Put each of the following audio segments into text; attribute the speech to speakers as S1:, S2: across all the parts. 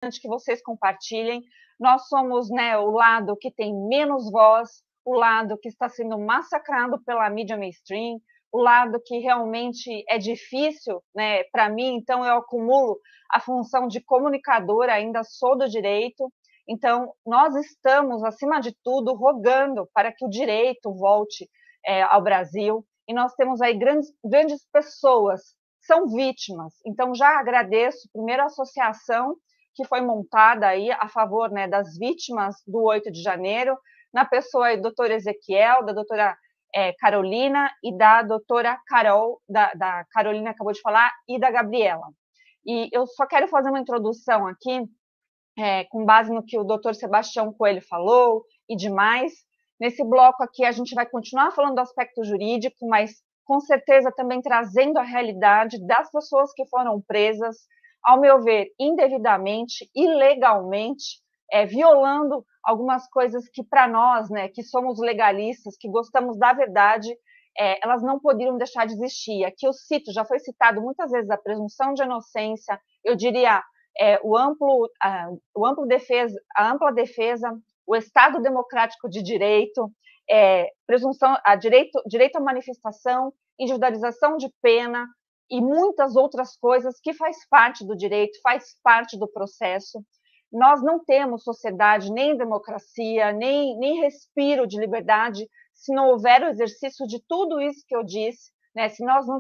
S1: que vocês compartilhem. Nós somos, né, o lado que tem menos voz, o lado que está sendo massacrado pela mídia mainstream, o lado que realmente é difícil, né, para mim. Então eu acumulo a função de comunicadora, ainda sou do direito. Então nós estamos, acima de tudo, rogando para que o direito volte ao Brasil, e nós temos aí grandes pessoas que são vítimas. Então já agradeço primeiro a associação que foi montada aí a favor, né, das vítimas do 8 de janeiro, na pessoa aí do doutor Ezequiel, da doutora Carolina e da doutora Carol, da Carolina acabou de falar, e da Gabriela. E eu só quero fazer uma introdução aqui, com base no que o doutor Sebastião Coelho falou e demais. Nesse bloco aqui a gente vai continuar falando do aspecto jurídico, mas com certeza também trazendo a realidade das pessoas que foram presas, ao meu ver, indevidamente, ilegalmente, violando algumas coisas que para nós, né, que somos legalistas, que gostamos da verdade, elas não poderiam deixar de existir. Aqui eu cito, já foi citado muitas vezes a presunção de inocência, eu diria a ampla defesa, o Estado democrático de direito, presunção, direito à manifestação, individualização de pena e muitas outras coisas que faz parte do direito, faz parte do processo. Nós não temos sociedade, nem democracia, nem respiro de liberdade se não houver o exercício de tudo isso que eu disse, né? Se nós não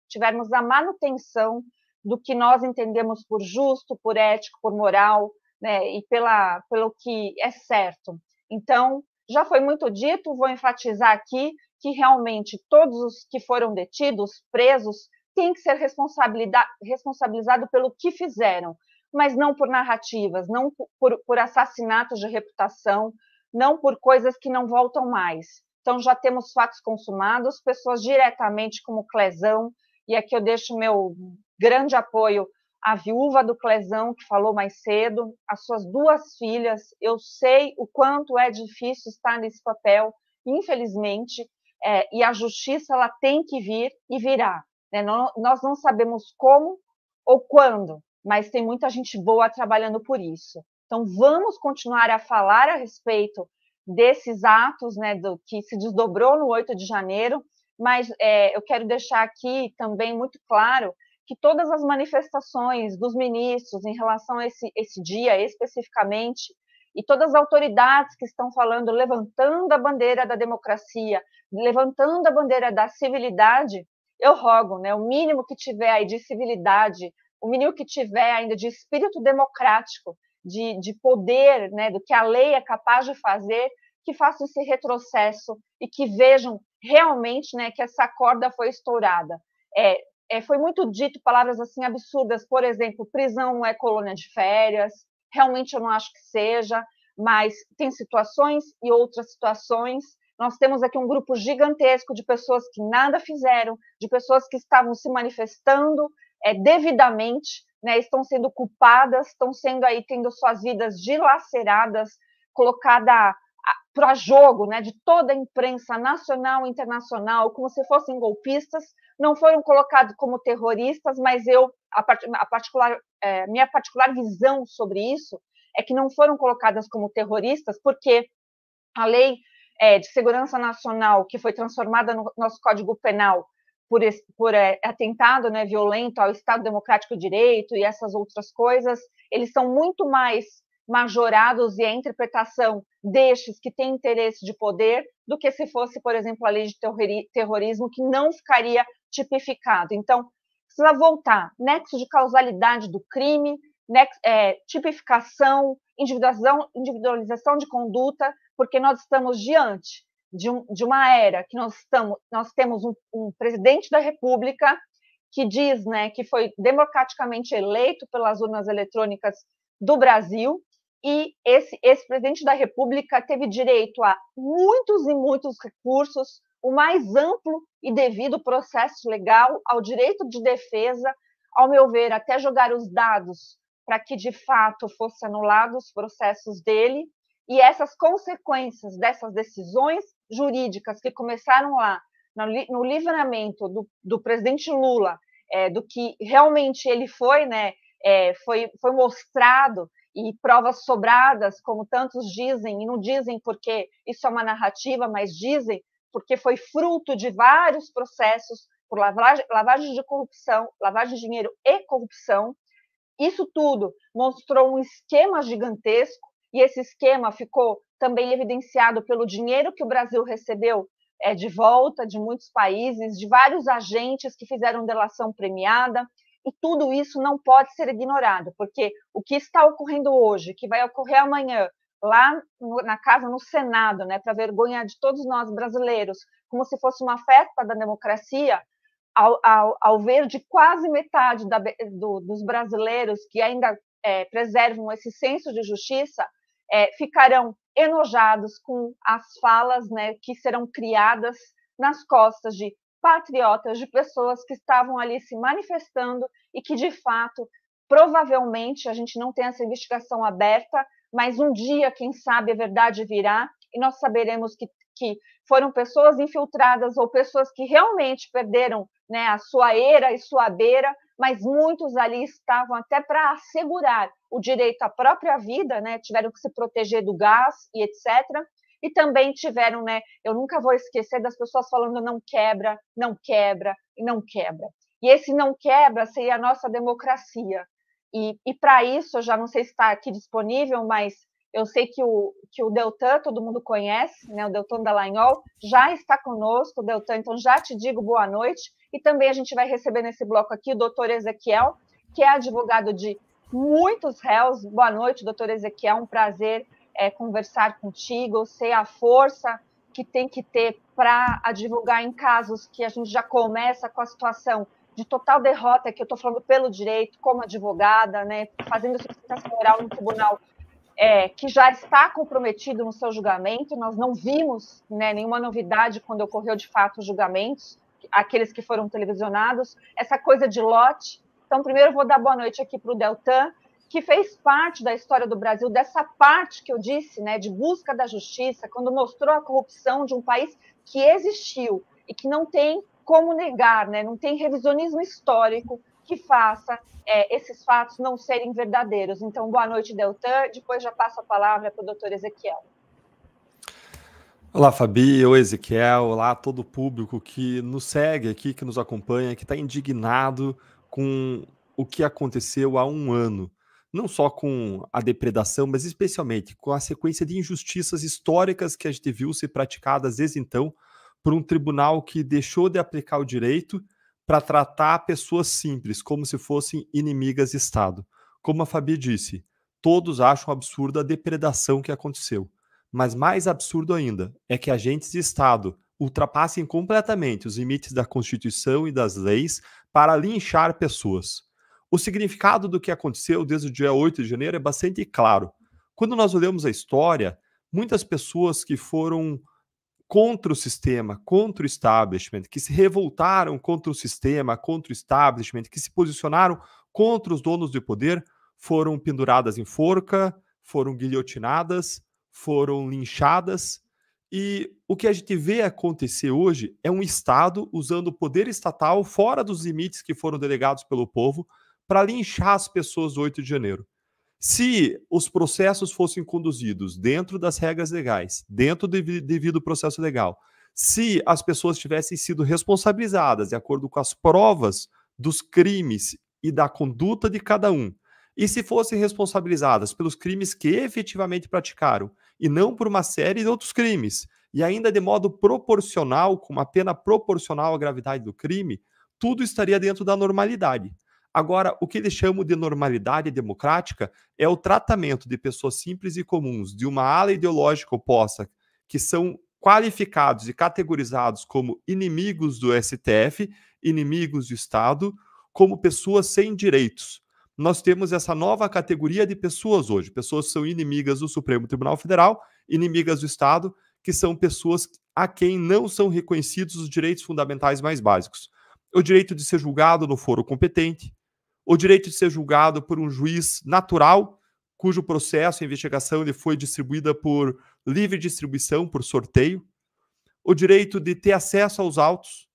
S1: tivermos a manutenção do que nós entendemos por justo, por ético, por moral, né? E pelo que é certo. Então, já foi muito dito, vou enfatizar aqui que realmente todos os que foram detidos, presos, têm que ser responsabilizados pelo que fizeram, mas não por narrativas, não por assassinatos de reputação, não por coisas que não voltam mais. Então, já temos fatos consumados, pessoas diretamente como Clezão, e aqui eu deixo meu grande apoio à viúva do Clezão, que falou mais cedo, as suas 2 filhas. Eu sei o quanto é difícil estar nesse papel, infelizmente, e a justiça ela tem que vir e virá. Né? Nós não sabemos como ou quando, mas tem muita gente boa trabalhando por isso. Então, vamos continuar a falar a respeito desses atos, né, do que se desdobrou no 8 de janeiro, mas eu quero deixar aqui também muito claro que todas as manifestações dos ministros em relação a esse dia especificamente, e todas as autoridades que estão falando, levantando a bandeira da democracia, levantando a bandeira da civilidade, eu rogo, né, o mínimo que tiver aí de civilidade, o mínimo que tiver ainda de espírito democrático, de poder, né, do que a lei é capaz de fazer, que façam esse retrocesso e que vejam realmente, né, que essa corda foi estourada. Foi muito dito palavras assim absurdas, por exemplo, prisão não é colônia de férias, realmente eu não acho que seja, mas tem situações e outras situações. Nós temos aqui um grupo gigantesco de pessoas que nada fizeram, de pessoas que estavam se manifestando devidamente, né, estão sendo culpadas, estão sendo aí tendo suas vidas dilaceradas, colocada para jogo, né, de toda a imprensa nacional e internacional, como se fossem golpistas. Não foram colocados como terroristas, mas minha particular visão sobre isso é que não foram colocadas como terroristas, porque a lei de segurança nacional, que foi transformada no nosso Código Penal por atentado, né, violento ao Estado Democrático de Direito e essas outras coisas, eles são muito mais majorados, e a interpretação destes que têm interesse de poder do que se fosse, por exemplo, a lei de terrorismo, que não ficaria tipificado. Então, precisa voltar. Nexo de causalidade do crime, tipificação, individualização de conduta, porque nós estamos diante de uma era que nós temos um presidente da República que diz, né, que foi democraticamente eleito pelas urnas eletrônicas do Brasil, e esse presidente da República teve direito a muitos e muitos recursos, o mais amplo e devido processo legal, ao direito de defesa, ao meu ver, até jogar os dados para que, de fato, fossem anulados os processos dele, e essas consequências dessas decisões jurídicas que começaram lá, no livramento do presidente Lula, do que realmente ele foi, né, foi mostrado, e provas sobradas, como tantos dizem, e não dizem porque isso é uma narrativa, mas dizem porque foi fruto de vários processos por lavagem de corrupção, lavagem de dinheiro e corrupção. Isso tudo mostrou um esquema gigantesco, e esse esquema ficou também evidenciado pelo dinheiro que o Brasil recebeu de volta de muitos países, de vários agentes que fizeram delação premiada, e tudo isso não pode ser ignorado, porque o que está ocorrendo hoje, que vai ocorrer amanhã, lá na casa, no Senado, né, para vergonha de todos nós brasileiros, como se fosse uma festa da democracia, ao ver de quase metade dos brasileiros que ainda preservam esse senso de justiça, ficarão enojados com as falas, né, que serão criadas nas costas de patriotas, de pessoas que estavam ali se manifestando e que, de fato, provavelmente, a gente não tem essa investigação aberta, mas um dia, quem sabe, a verdade virá e nós saberemos que foram pessoas infiltradas ou pessoas que realmente perderam, né, a sua eira e sua beira, mas muitos ali estavam até para assegurar o direito à própria vida, né, tiveram que se proteger do gás e etc. E também tiveram, né, eu nunca vou esquecer das pessoas falando não quebra, não quebra e não quebra. E esse não quebra seria a nossa democracia. E para isso, eu já não sei se está aqui disponível, mas eu sei que o Deltan, todo mundo conhece, né, o Deltan Dallagnol, já está conosco, Deltan, então já te digo boa noite. E também a gente vai receber nesse bloco aqui o doutor Ezequiel, que é advogado de muitos réus. Boa noite, doutor Ezequiel, um prazer conversar contigo, sei a força que tem que ter para advogar em casos que a gente já começa com a situação de total derrota, que eu estou falando pelo direito, como advogada, né, fazendo sustentação oral no tribunal, que já está comprometido no seu julgamento. Nós não vimos, né, nenhuma novidade quando ocorreu de fato os julgamentos, aqueles que foram televisionados, essa coisa de lote. Então, primeiro eu vou dar boa noite aqui para o Deltan, que fez parte da história do Brasil, dessa parte que eu disse, né, de busca da justiça, quando mostrou a corrupção de um país que existiu e que não tem como negar, né, não tem revisionismo histórico que faça esses fatos não serem verdadeiros. Então, boa noite, Deltan. Depois já passo a palavra para o doutor Ezequiel.
S2: Olá, Fabi, oi, Ezequiel, olá a todo o público que nos segue aqui, que nos acompanha, que está indignado com o que aconteceu há um ano. Não só com a depredação, mas especialmente com a sequência de injustiças históricas que a gente viu ser praticadas desde então por um tribunal que deixou de aplicar o direito para tratar pessoas simples como se fossem inimigas de Estado. Como a Fabi disse, todos acham absurda a depredação que aconteceu. Mas mais absurdo ainda é que agentes de Estado ultrapassem completamente os limites da Constituição e das leis para linchar pessoas. O significado do que aconteceu desde o dia 8 de janeiro é bastante claro. Quando nós olhamos a história, muitas pessoas que foram contra o sistema, contra o establishment, que se revoltaram contra o sistema, contra o establishment, que se posicionaram contra os donos do poder, foram penduradas em forca, foram guilhotinadas, foram linchadas. E o que a gente vê acontecer hoje é um Estado usando o poder estatal fora dos limites que foram delegados pelo povo para linchar as pessoas do 8 de janeiro. Se os processos fossem conduzidos dentro das regras legais, dentro do devido processo legal, se as pessoas tivessem sido responsabilizadas de acordo com as provas dos crimes e da conduta de cada um, e se fossem responsabilizadas pelos crimes que efetivamente praticaram, e não por uma série de outros crimes, e ainda de modo proporcional, com uma pena proporcional à gravidade do crime, tudo estaria dentro da normalidade. Agora, o que eles chamam de normalidade democrática é o tratamento de pessoas simples e comuns de uma ala ideológica oposta, que são qualificados e categorizados como inimigos do STF, inimigos do Estado, como pessoas sem direitos. Nós temos essa nova categoria de pessoas hoje, pessoas que são inimigas do Supremo Tribunal Federal, inimigas do Estado, que são pessoas a quem não são reconhecidos os direitos fundamentais mais básicos. O direito de ser julgado no foro competente, o direito de ser julgado por um juiz natural, cujo processo, a investigação, ele foi distribuída por livre distribuição, por sorteio, o direito de ter acesso aos autos,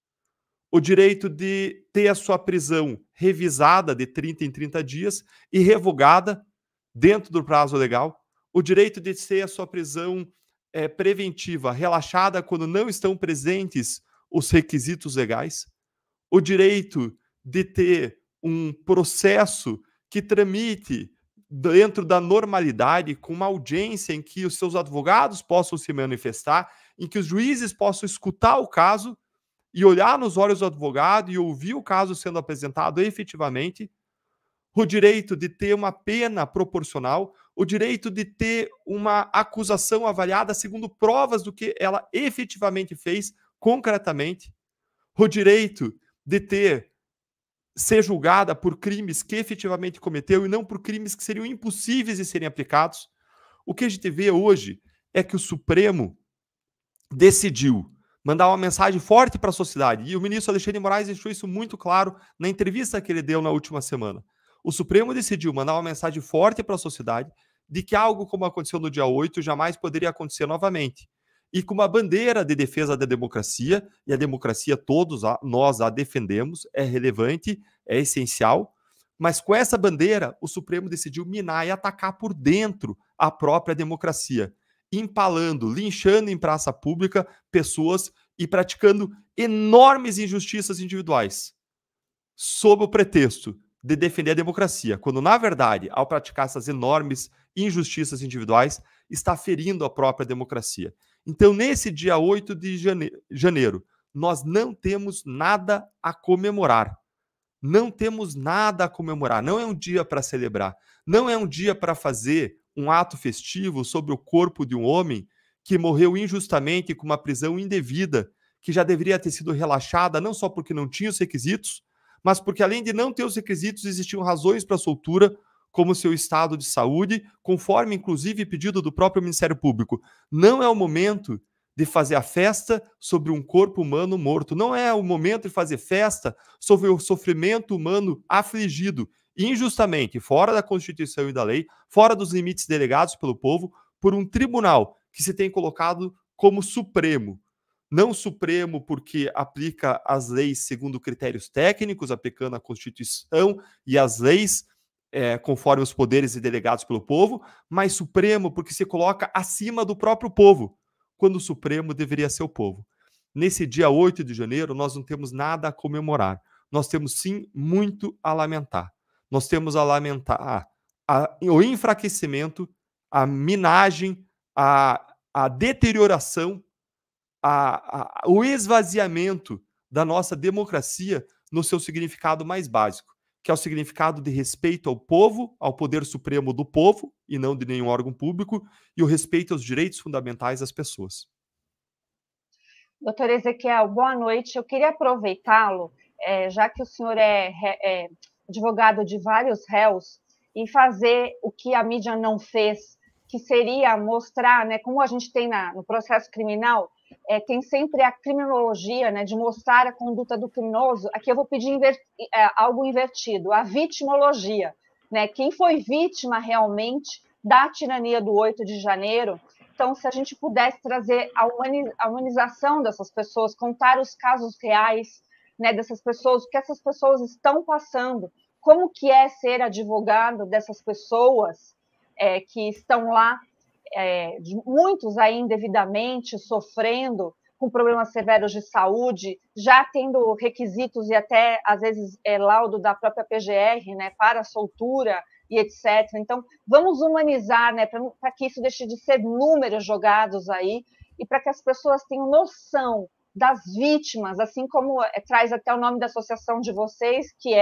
S2: o direito de ter a sua prisão revisada de 30 em 30 dias e revogada dentro do prazo legal, o direito de ter a sua prisão preventiva relaxada quando não estão presentes os requisitos legais, o direito de ter um processo que tramite dentro da normalidade, com uma audiência em que os seus advogados possam se manifestar, em que os juízes possam escutar o caso e olhar nos olhos do advogado e ouvir o caso sendo apresentado efetivamente, o direito de ter uma pena proporcional, o direito de ter uma acusação avaliada segundo provas do que ela efetivamente fez concretamente, o direito de ser julgada por crimes que efetivamente cometeu e não por crimes que seriam impossíveis de serem aplicados. O que a gente vê hoje é que o Supremo decidiu mandar uma mensagem forte para a sociedade, e o ministro Alexandre de Moraes deixou isso muito claro na entrevista que ele deu na última semana. O Supremo decidiu mandar uma mensagem forte para a sociedade de que algo como aconteceu no dia 8 jamais poderia acontecer novamente. E com uma bandeira de defesa da democracia, e a democracia todos nós a defendemos, é relevante, é essencial, mas com essa bandeira o Supremo decidiu minar e atacar por dentro a própria democracia, empalando, linchando em praça pública pessoas e praticando enormes injustiças individuais, sob o pretexto de defender a democracia, quando, na verdade, ao praticar essas enormes injustiças individuais, está ferindo a própria democracia. Então, nesse dia 8 de janeiro, nós não temos nada a comemorar. Não temos nada a comemorar. Não é um dia para celebrar. Não é um dia para fazer um ato festivo sobre o corpo de um homem que morreu injustamente com uma prisão indevida, que já deveria ter sido relaxada, não só porque não tinha os requisitos, mas porque, além de não ter os requisitos, existiam razões para a soltura, como seu estado de saúde, conforme, inclusive, pedido do próprio Ministério Público. Não é o momento de fazer a festa sobre um corpo humano morto. Não é o momento de fazer festa sobre o sofrimento humano afligido, injustamente, fora da Constituição e da lei, fora dos limites delegados pelo povo, por um tribunal que se tem colocado como supremo. Não supremo porque aplica as leis segundo critérios técnicos, aplicando a Constituição e as leis conforme os poderes delegados pelo povo, mas supremo porque se coloca acima do próprio povo, quando o Supremo deveria ser o povo. Nesse dia 8 de janeiro, nós não temos nada a comemorar. Nós temos, sim, muito a lamentar. Nós temos a lamentar o enfraquecimento, a minagem, a deterioração, o esvaziamento da nossa democracia no seu significado mais básico, que é o significado de respeito ao povo, ao poder supremo do povo, e não de nenhum órgão público, e o respeito aos direitos fundamentais das pessoas.
S1: Doutor Ezequiel, boa noite. Eu queria aproveitá-lo, já que o senhor é advogado de vários réus, e fazer o que a mídia não fez, que seria mostrar, né, como a gente tem no processo criminal, tem sempre a criminologia, né, de mostrar a conduta do criminoso. Aqui eu vou pedir algo invertido, a vitimologia, né, quem foi vítima realmente da tirania do 8 de janeiro. Então, se a gente pudesse trazer a humanização dessas pessoas, contar os casos reais, né, dessas pessoas, o que essas pessoas estão passando, como que é ser advogado dessas pessoas que estão lá, muitos aí indevidamente sofrendo, com problemas severos de saúde, já tendo requisitos e até, às vezes, laudo da própria PGR, né, para soltura e etc. Então, vamos humanizar, né, para que isso deixe de ser números jogados aí e para que as pessoas tenham noção das vítimas, assim como traz até o nome da associação de vocês, que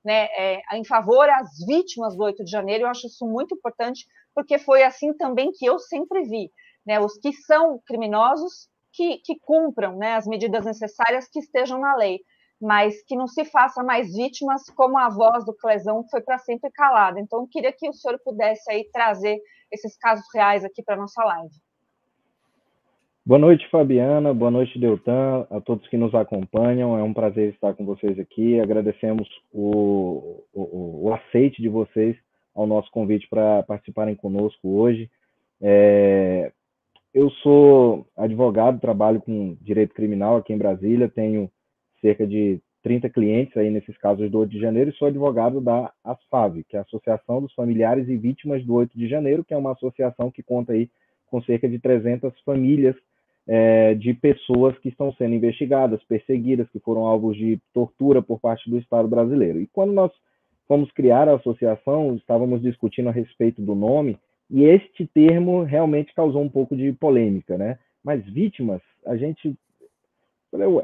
S1: né, em favor às vítimas do 8 de janeiro. Eu acho isso muito importante, porque foi assim também que eu sempre vi, né, os que são criminosos que cumpram, né, as medidas necessárias, que estejam na lei, mas que não se faça mais vítimas como a voz do Clesão, que foi para sempre calada. Então, eu queria que o senhor pudesse aí trazer esses casos reais aqui para a nossa live.
S3: Boa noite, Fabiana. Boa noite, Deltan, a todos que nos acompanham. É um prazer estar com vocês aqui. Agradecemos o aceite de vocês ao nosso convite para participarem conosco hoje. Eu sou advogado, trabalho com direito criminal aqui em Brasília, tenho cerca de 30 clientes aí nesses casos do 8 de janeiro, e sou advogado da ASFAV, que é a Associação dos Familiares e Vítimas do 8 de janeiro, que é uma associação que conta aí com cerca de 300 famílias de pessoas que estão sendo investigadas, perseguidas, que foram alvos de tortura por parte do Estado brasileiro. E quando nós fomos criar a associação, estávamos discutindo a respeito do nome, e este termo realmente causou um pouco de polêmica, né? Mas vítimas, a gente...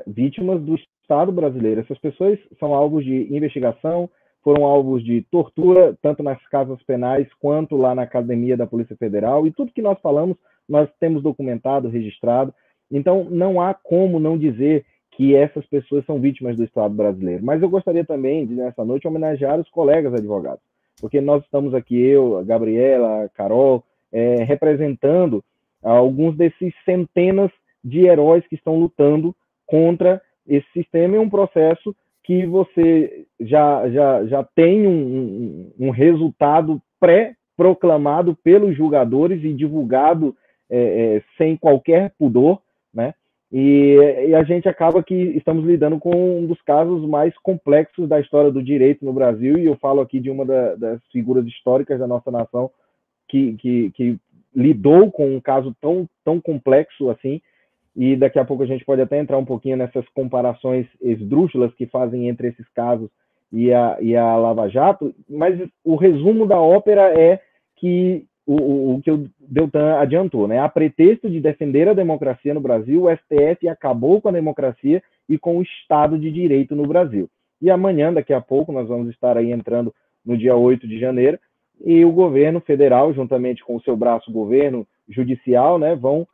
S3: vítimas do Estado brasileiro. Essas pessoas são alvos de investigação, foram alvos de tortura, tanto nas casas penais quanto lá na academia da Polícia Federal, e tudo que nós falamos, nós temos documentado, registrado. Então, não há como não dizer que essas pessoas são vítimas do Estado brasileiro. Mas eu gostaria também de, nessa noite, homenagear os colegas advogados, porque nós estamos aqui, eu, a Gabriela, a Carol, representando alguns desses centenas de heróis que estão lutando contra esse sistema. É um processo que você já tem um resultado pré-proclamado pelos julgadores e divulgado sem qualquer pudor, né? E a gente acaba que estamos lidando com um dos casos mais complexos da história do direito no Brasil, e eu falo aqui de uma das figuras históricas da nossa nação que lidou com um caso tão complexo assim. E daqui a pouco a gente pode até entrar um pouquinho nessas comparações esdrúxulas que fazem entre esses casos e a Lava Jato, mas o resumo da ópera é que o que o Deltan adiantou, né? A pretexto de defender a democracia no Brasil, o STF acabou com a democracia e com o Estado de Direito no Brasil. E amanhã, daqui a pouco, nós vamos estar aí entrando no dia 8 de janeiro, e o governo federal, juntamente com o seu braço governo judicial, né, vão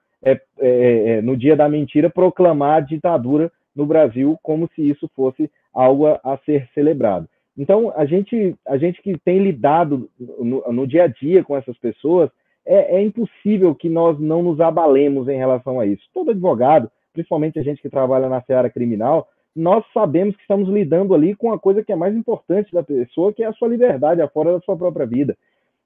S3: no dia da mentira, proclamar a ditadura no Brasil, como se isso fosse algo a ser celebrado. Então, a gente que tem lidado no dia a dia com essas pessoas, é impossível que nós não nos abalemos em relação a isso. Todo advogado, principalmente a gente que trabalha na seara criminal, nós sabemos que estamos lidando ali com a coisa que é mais importante da pessoa, que é a sua liberdade, fora da sua própria vida.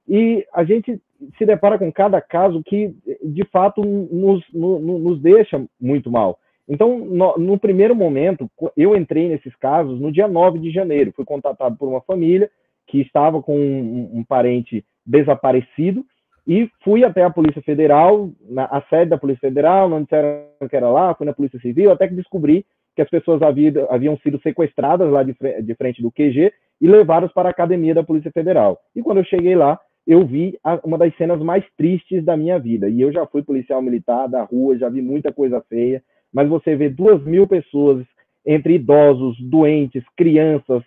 S3: E a gente se depara com cada caso que, de fato, nos deixa muito mal. Então, no primeiro momento, eu entrei nesses casos no dia 9 de janeiro. Fui contatado por uma família que estava com um parente desaparecido e fui até a Polícia Federal, a sede da Polícia Federal, não disseram que era lá, fui na Polícia Civil, até que descobri que as pessoas haviam sido sequestradas lá de frente do QG e levadas para a academia da Polícia Federal. E quando eu cheguei lá, eu vi uma das cenas mais tristes da minha vida. E eu já fui policial militar da rua, já vi muita coisa feia, mas você vê 2.000 pessoas, entre idosos, doentes, crianças,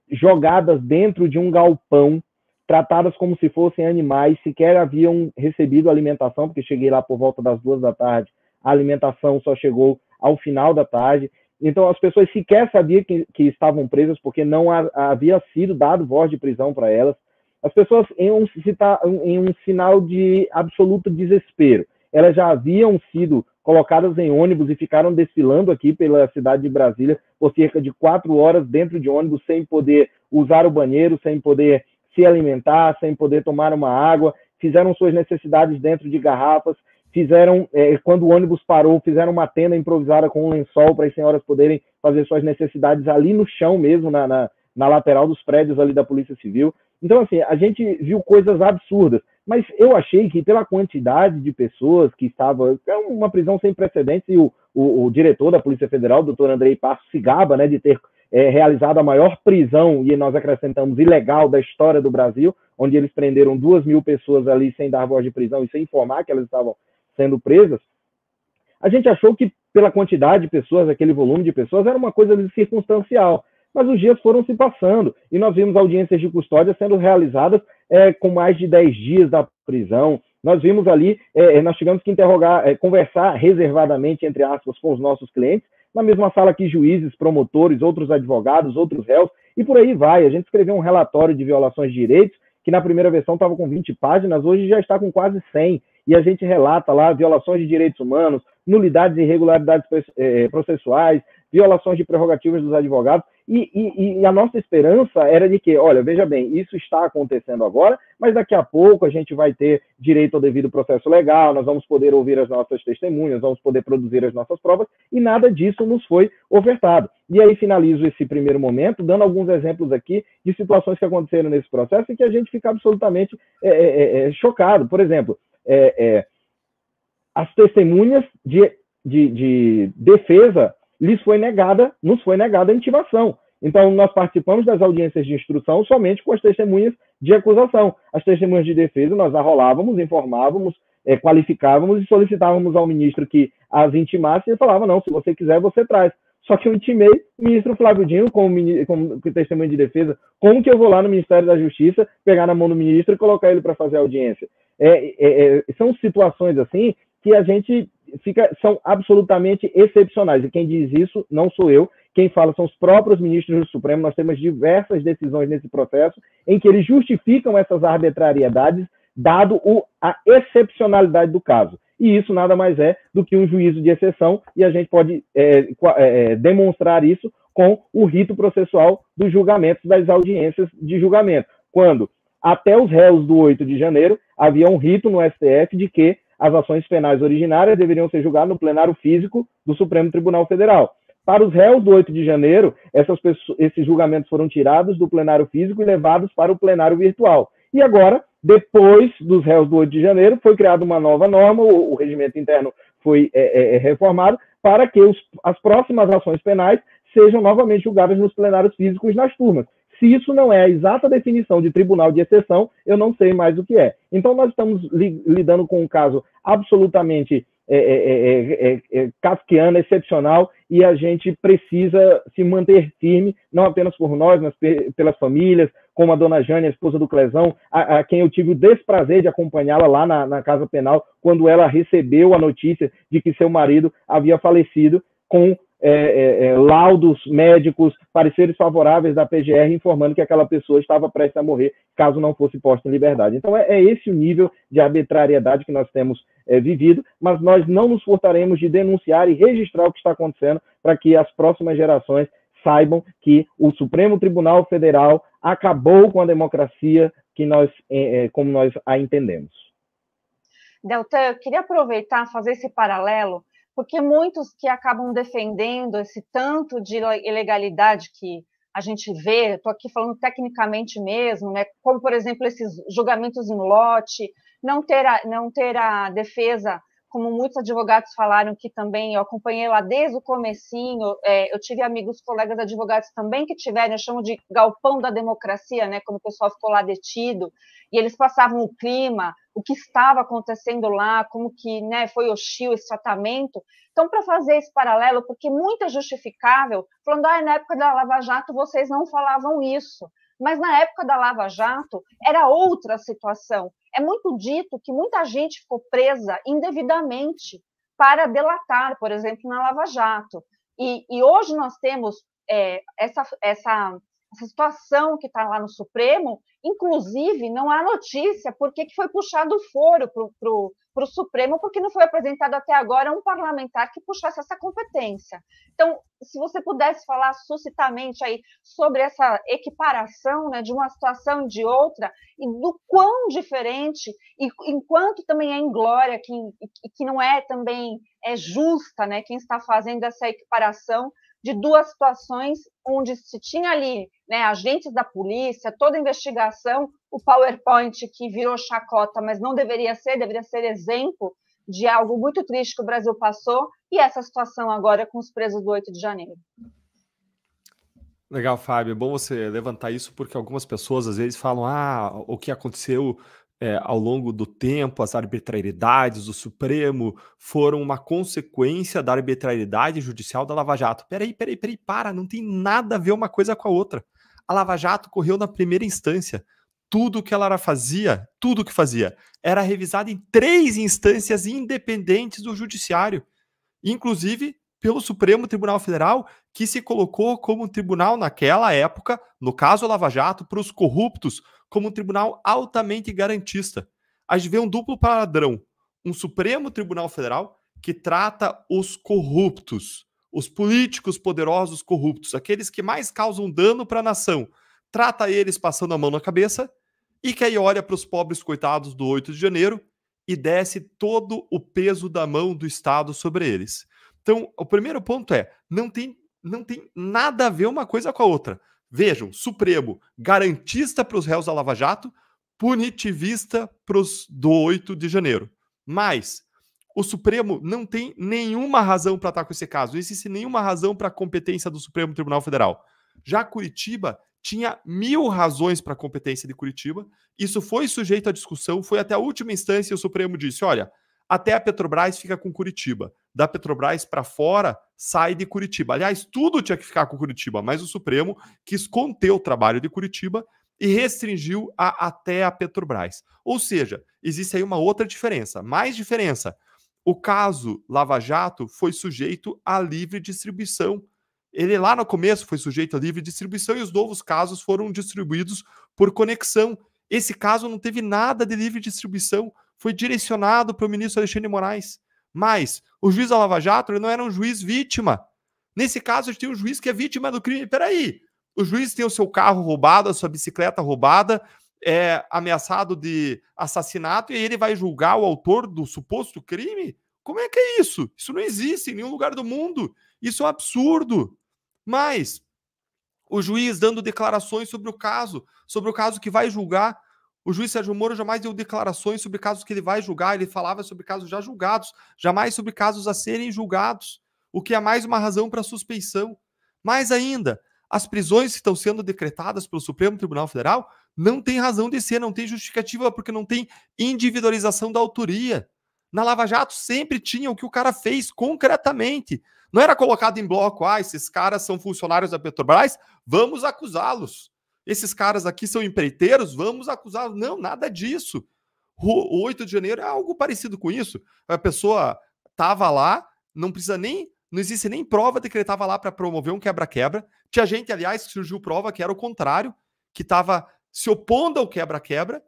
S3: jogadas dentro de um galpão, tratadas como se fossem animais, sequer haviam recebido alimentação, porque cheguei lá por volta das 2 da tarde, a alimentação só chegou ao final da tarde. Então as pessoas sequer sabiam que estavam presas, porque não havia sido dado voz de prisão para elas. As pessoas em um sinal de absoluto desespero. Elas já haviam sido colocadas em ônibus e ficaram desfilando aqui pela cidade de Brasília por cerca de 4 horas dentro de ônibus, sem poder usar o banheiro, sem poder se alimentar, sem poder tomar uma água, fizeram suas necessidades dentro de garrafas, quando o ônibus parou, fizeram uma tenda improvisada com um lençol para as senhoras poderem fazer suas necessidades ali no chão mesmo, na lateral dos prédios ali da Polícia Civil. Então, assim, a gente viu coisas absurdas, mas eu achei que pela quantidade de pessoas que estavam, é uma prisão sem precedentes, e o diretor da Polícia Federal, o doutor Andrei Passo, se gaba, né, de ter realizado a maior prisão, e nós acrescentamos ilegal, da história do Brasil, onde eles prenderam 2.000 pessoas ali sem dar voz de prisão e sem informar que elas estavam sendo presas. A gente achou que pela quantidade de pessoas, aquele volume de pessoas, era uma coisa circunstancial. Mas os dias foram se passando e nós vimos audiências de custódia sendo realizadas com mais de 10 dias da prisão. Nós vimos ali, nós tivemos que conversar reservadamente, entre aspas, com os nossos clientes, na mesma sala que juízes, promotores, outros advogados, outros réus, e por aí vai. A gente escreveu um relatório de violações de direitos, que na primeira versão estava com 20 páginas, hoje já está com quase 100. E a gente relata lá violações de direitos humanos, nulidades e irregularidades processuais, violações de prerrogativas dos advogados, e a nossa esperança era de que, olha, veja bem, isso está acontecendo agora, mas daqui a pouco a gente vai ter direito ao devido processo legal, nós vamos poder ouvir as nossas testemunhas, vamos poder produzir as nossas provas, e nada disso nos foi ofertado. E aí finalizo esse primeiro momento, dando alguns exemplos aqui de situações que aconteceram nesse processo e que a gente fica absolutamente chocado. Por exemplo, as testemunhas de defesa nos foi negada a intimação. Então, nós participamos das audiências de instrução somente com as testemunhas de acusação. As testemunhas de defesa nós arrolávamos, informávamos, qualificávamos e solicitávamos ao ministro que as intimasse e ele falava, não, se você quiser, você traz. Só que eu intimei o ministro Flávio Dino como testemunha de defesa. Como que eu vou lá no Ministério da Justiça, pegar na mão do ministro e colocar ele para fazer a audiência? São situações assim que a gente são absolutamente excepcionais. E quem diz isso não sou eu. Quem fala são os próprios ministros do Supremo. Nós temos diversas decisões nesse processo em que eles justificam essas arbitrariedades, dado a excepcionalidade do caso. E isso nada mais é do que um juízo de exceção, e a gente pode demonstrar isso com o rito processual dos julgamentos, das audiências de julgamento, quando até os réus do 8 de janeiro havia um rito no STF de que as ações penais originárias deveriam ser julgadas no plenário físico do Supremo Tribunal Federal. Para os réus do 8 de janeiro, esses julgamentos foram tirados do plenário físico e levados para o plenário virtual. E agora, depois dos réus do 8 de janeiro, foi criada uma nova norma, o regimento interno foi reformado, para que as próximas ações penais sejam novamente julgadas nos plenários físicos nas turmas. Se isso não é a exata definição de tribunal de exceção, eu não sei mais o que é. Então, nós estamos lidando com um caso absolutamente kafkiano, excepcional, e a gente precisa se manter firme, não apenas por nós, mas pelas famílias, como a dona Jane, a esposa do Clezão, a quem eu tive o desprazer de acompanhá-la lá na Casa Penal, quando ela recebeu a notícia de que seu marido havia falecido com laudos médicos, pareceres favoráveis da PGR, informando que aquela pessoa estava prestes a morrer, caso não fosse posta em liberdade. Então, é esse o nível de arbitrariedade que nós temos vivido, mas nós não nos furtaremos de denunciar e registrar o que está acontecendo para que as próximas gerações saibam que o Supremo Tribunal Federal acabou com a democracia como nós a entendemos.
S1: Deltan, eu queria aproveitar e fazer esse paralelo, porque muitos que acabam defendendo esse tanto de ilegalidade que a gente vê, estou aqui falando tecnicamente mesmo, né, como, por exemplo, esses julgamentos em lote, não ter a defesa, como muitos advogados falaram, que também eu acompanhei lá desde o comecinho, eu tive amigos, colegas advogados também que tiveram, eu chamo de galpão da democracia, né, quando o pessoal ficou lá detido, e eles passavam o clima, o que estava acontecendo lá, como que, né, foi hostil esse tratamento. Então, para fazer esse paralelo, porque muito é justificável, falando, na época da Lava Jato vocês não falavam isso, mas na época da Lava Jato era outra situação. É muito dito que muita gente ficou presa indevidamente para delatar, por exemplo, na Lava Jato. E hoje nós temos essa situação que está lá no Supremo, inclusive não há notícia por que foi puxado o foro para o Supremo, porque não foi apresentado até agora um parlamentar que puxasse essa competência. Então, se você pudesse falar suscitamente aí sobre essa equiparação, né, de uma situação e de outra, e do quão diferente, e enquanto também é inglória, que não é também justa, né, quem está fazendo essa equiparação de duas situações onde se tinha ali, né, agentes da polícia, toda a investigação, o PowerPoint que virou chacota, mas não deveria ser exemplo de algo muito triste que o Brasil passou, e essa situação agora com os presos do 8 de janeiro.
S2: Legal, Fábio. É bom você levantar isso, porque algumas pessoas às vezes falam o que aconteceu ao longo do tempo, as arbitrariedades do Supremo foram uma consequência da arbitrariedade judicial da Lava Jato. Peraí, não tem nada a ver uma coisa com a outra. A Lava Jato correu na primeira instância. Tudo que ela fazia era revisado em 3 instâncias independentes do judiciário, inclusive pelo Supremo Tribunal Federal, que se colocou como um tribunal naquela época, no caso Lava Jato, para os corruptos, como um tribunal altamente garantista. A gente vê um duplo padrão, um Supremo Tribunal Federal que trata os corruptos os políticos poderosos corruptos, aqueles que mais causam dano para a nação, trata eles passando a mão na cabeça, e que aí olha para os pobres coitados do 8 de janeiro e desce todo o peso da mão do Estado sobre eles. Então, o primeiro ponto é, não tem nada a ver uma coisa com a outra. Vejam, Supremo, garantista para os réus da Lava Jato, punitivista para os do 8 de janeiro. Mas o Supremo não tem nenhuma razão para estar com esse caso, não existe nenhuma razão para a competência do Supremo Tribunal Federal. Já Curitiba tinha 1000 razões para a competência de Curitiba, isso foi sujeito à discussão, foi até a última instância e o Supremo disse, olha, até a Petrobras fica com Curitiba, da Petrobras para fora sai de Curitiba. Aliás, tudo tinha que ficar com Curitiba, mas o Supremo quis conter o trabalho de Curitiba e restringiu até a Petrobras. Ou seja, existe aí uma outra diferença, mais diferença. O caso Lava Jato foi sujeito à livre distribuição. Ele lá no começo foi sujeito à livre distribuição e os novos casos foram distribuídos por conexão. Esse caso não teve nada de livre distribuição, foi direcionado para o ministro Alexandre de Moraes. Mas o juiz da Lava Jato ele não era um juiz vítima. Nesse caso, a gente tem um juiz que é vítima do crime. Peraí, o juiz tem o seu carro roubado, a sua bicicleta roubada, é ameaçado de assassinato e ele vai julgar o autor do suposto crime? Como é que é isso? Isso não existe em nenhum lugar do mundo. Isso é um absurdo. Mas o juiz dando declarações sobre o caso que vai julgar. O juiz Sérgio Moro jamais deu declarações sobre casos que ele vai julgar, ele falava sobre casos já julgados, jamais sobre casos a serem julgados, o que é mais uma razão para suspeição. Mais ainda, as prisões que estão sendo decretadas pelo Supremo Tribunal Federal não tem razão de ser, não tem justificativa, porque não tem individualização da autoria. Na Lava Jato sempre tinha o que o cara fez concretamente. Não era colocado em bloco, esses caras são funcionários da Petrobras, vamos acusá-los. Esses caras aqui são empreiteiros, vamos acusá-los. Não, nada disso. O 8 de janeiro é algo parecido com isso. A pessoa estava lá, não existe nem prova de que ele estava lá para promover um quebra-quebra. Tinha gente, aliás, que surgiu prova que era o contrário, que estava se opondo ao quebra-quebra,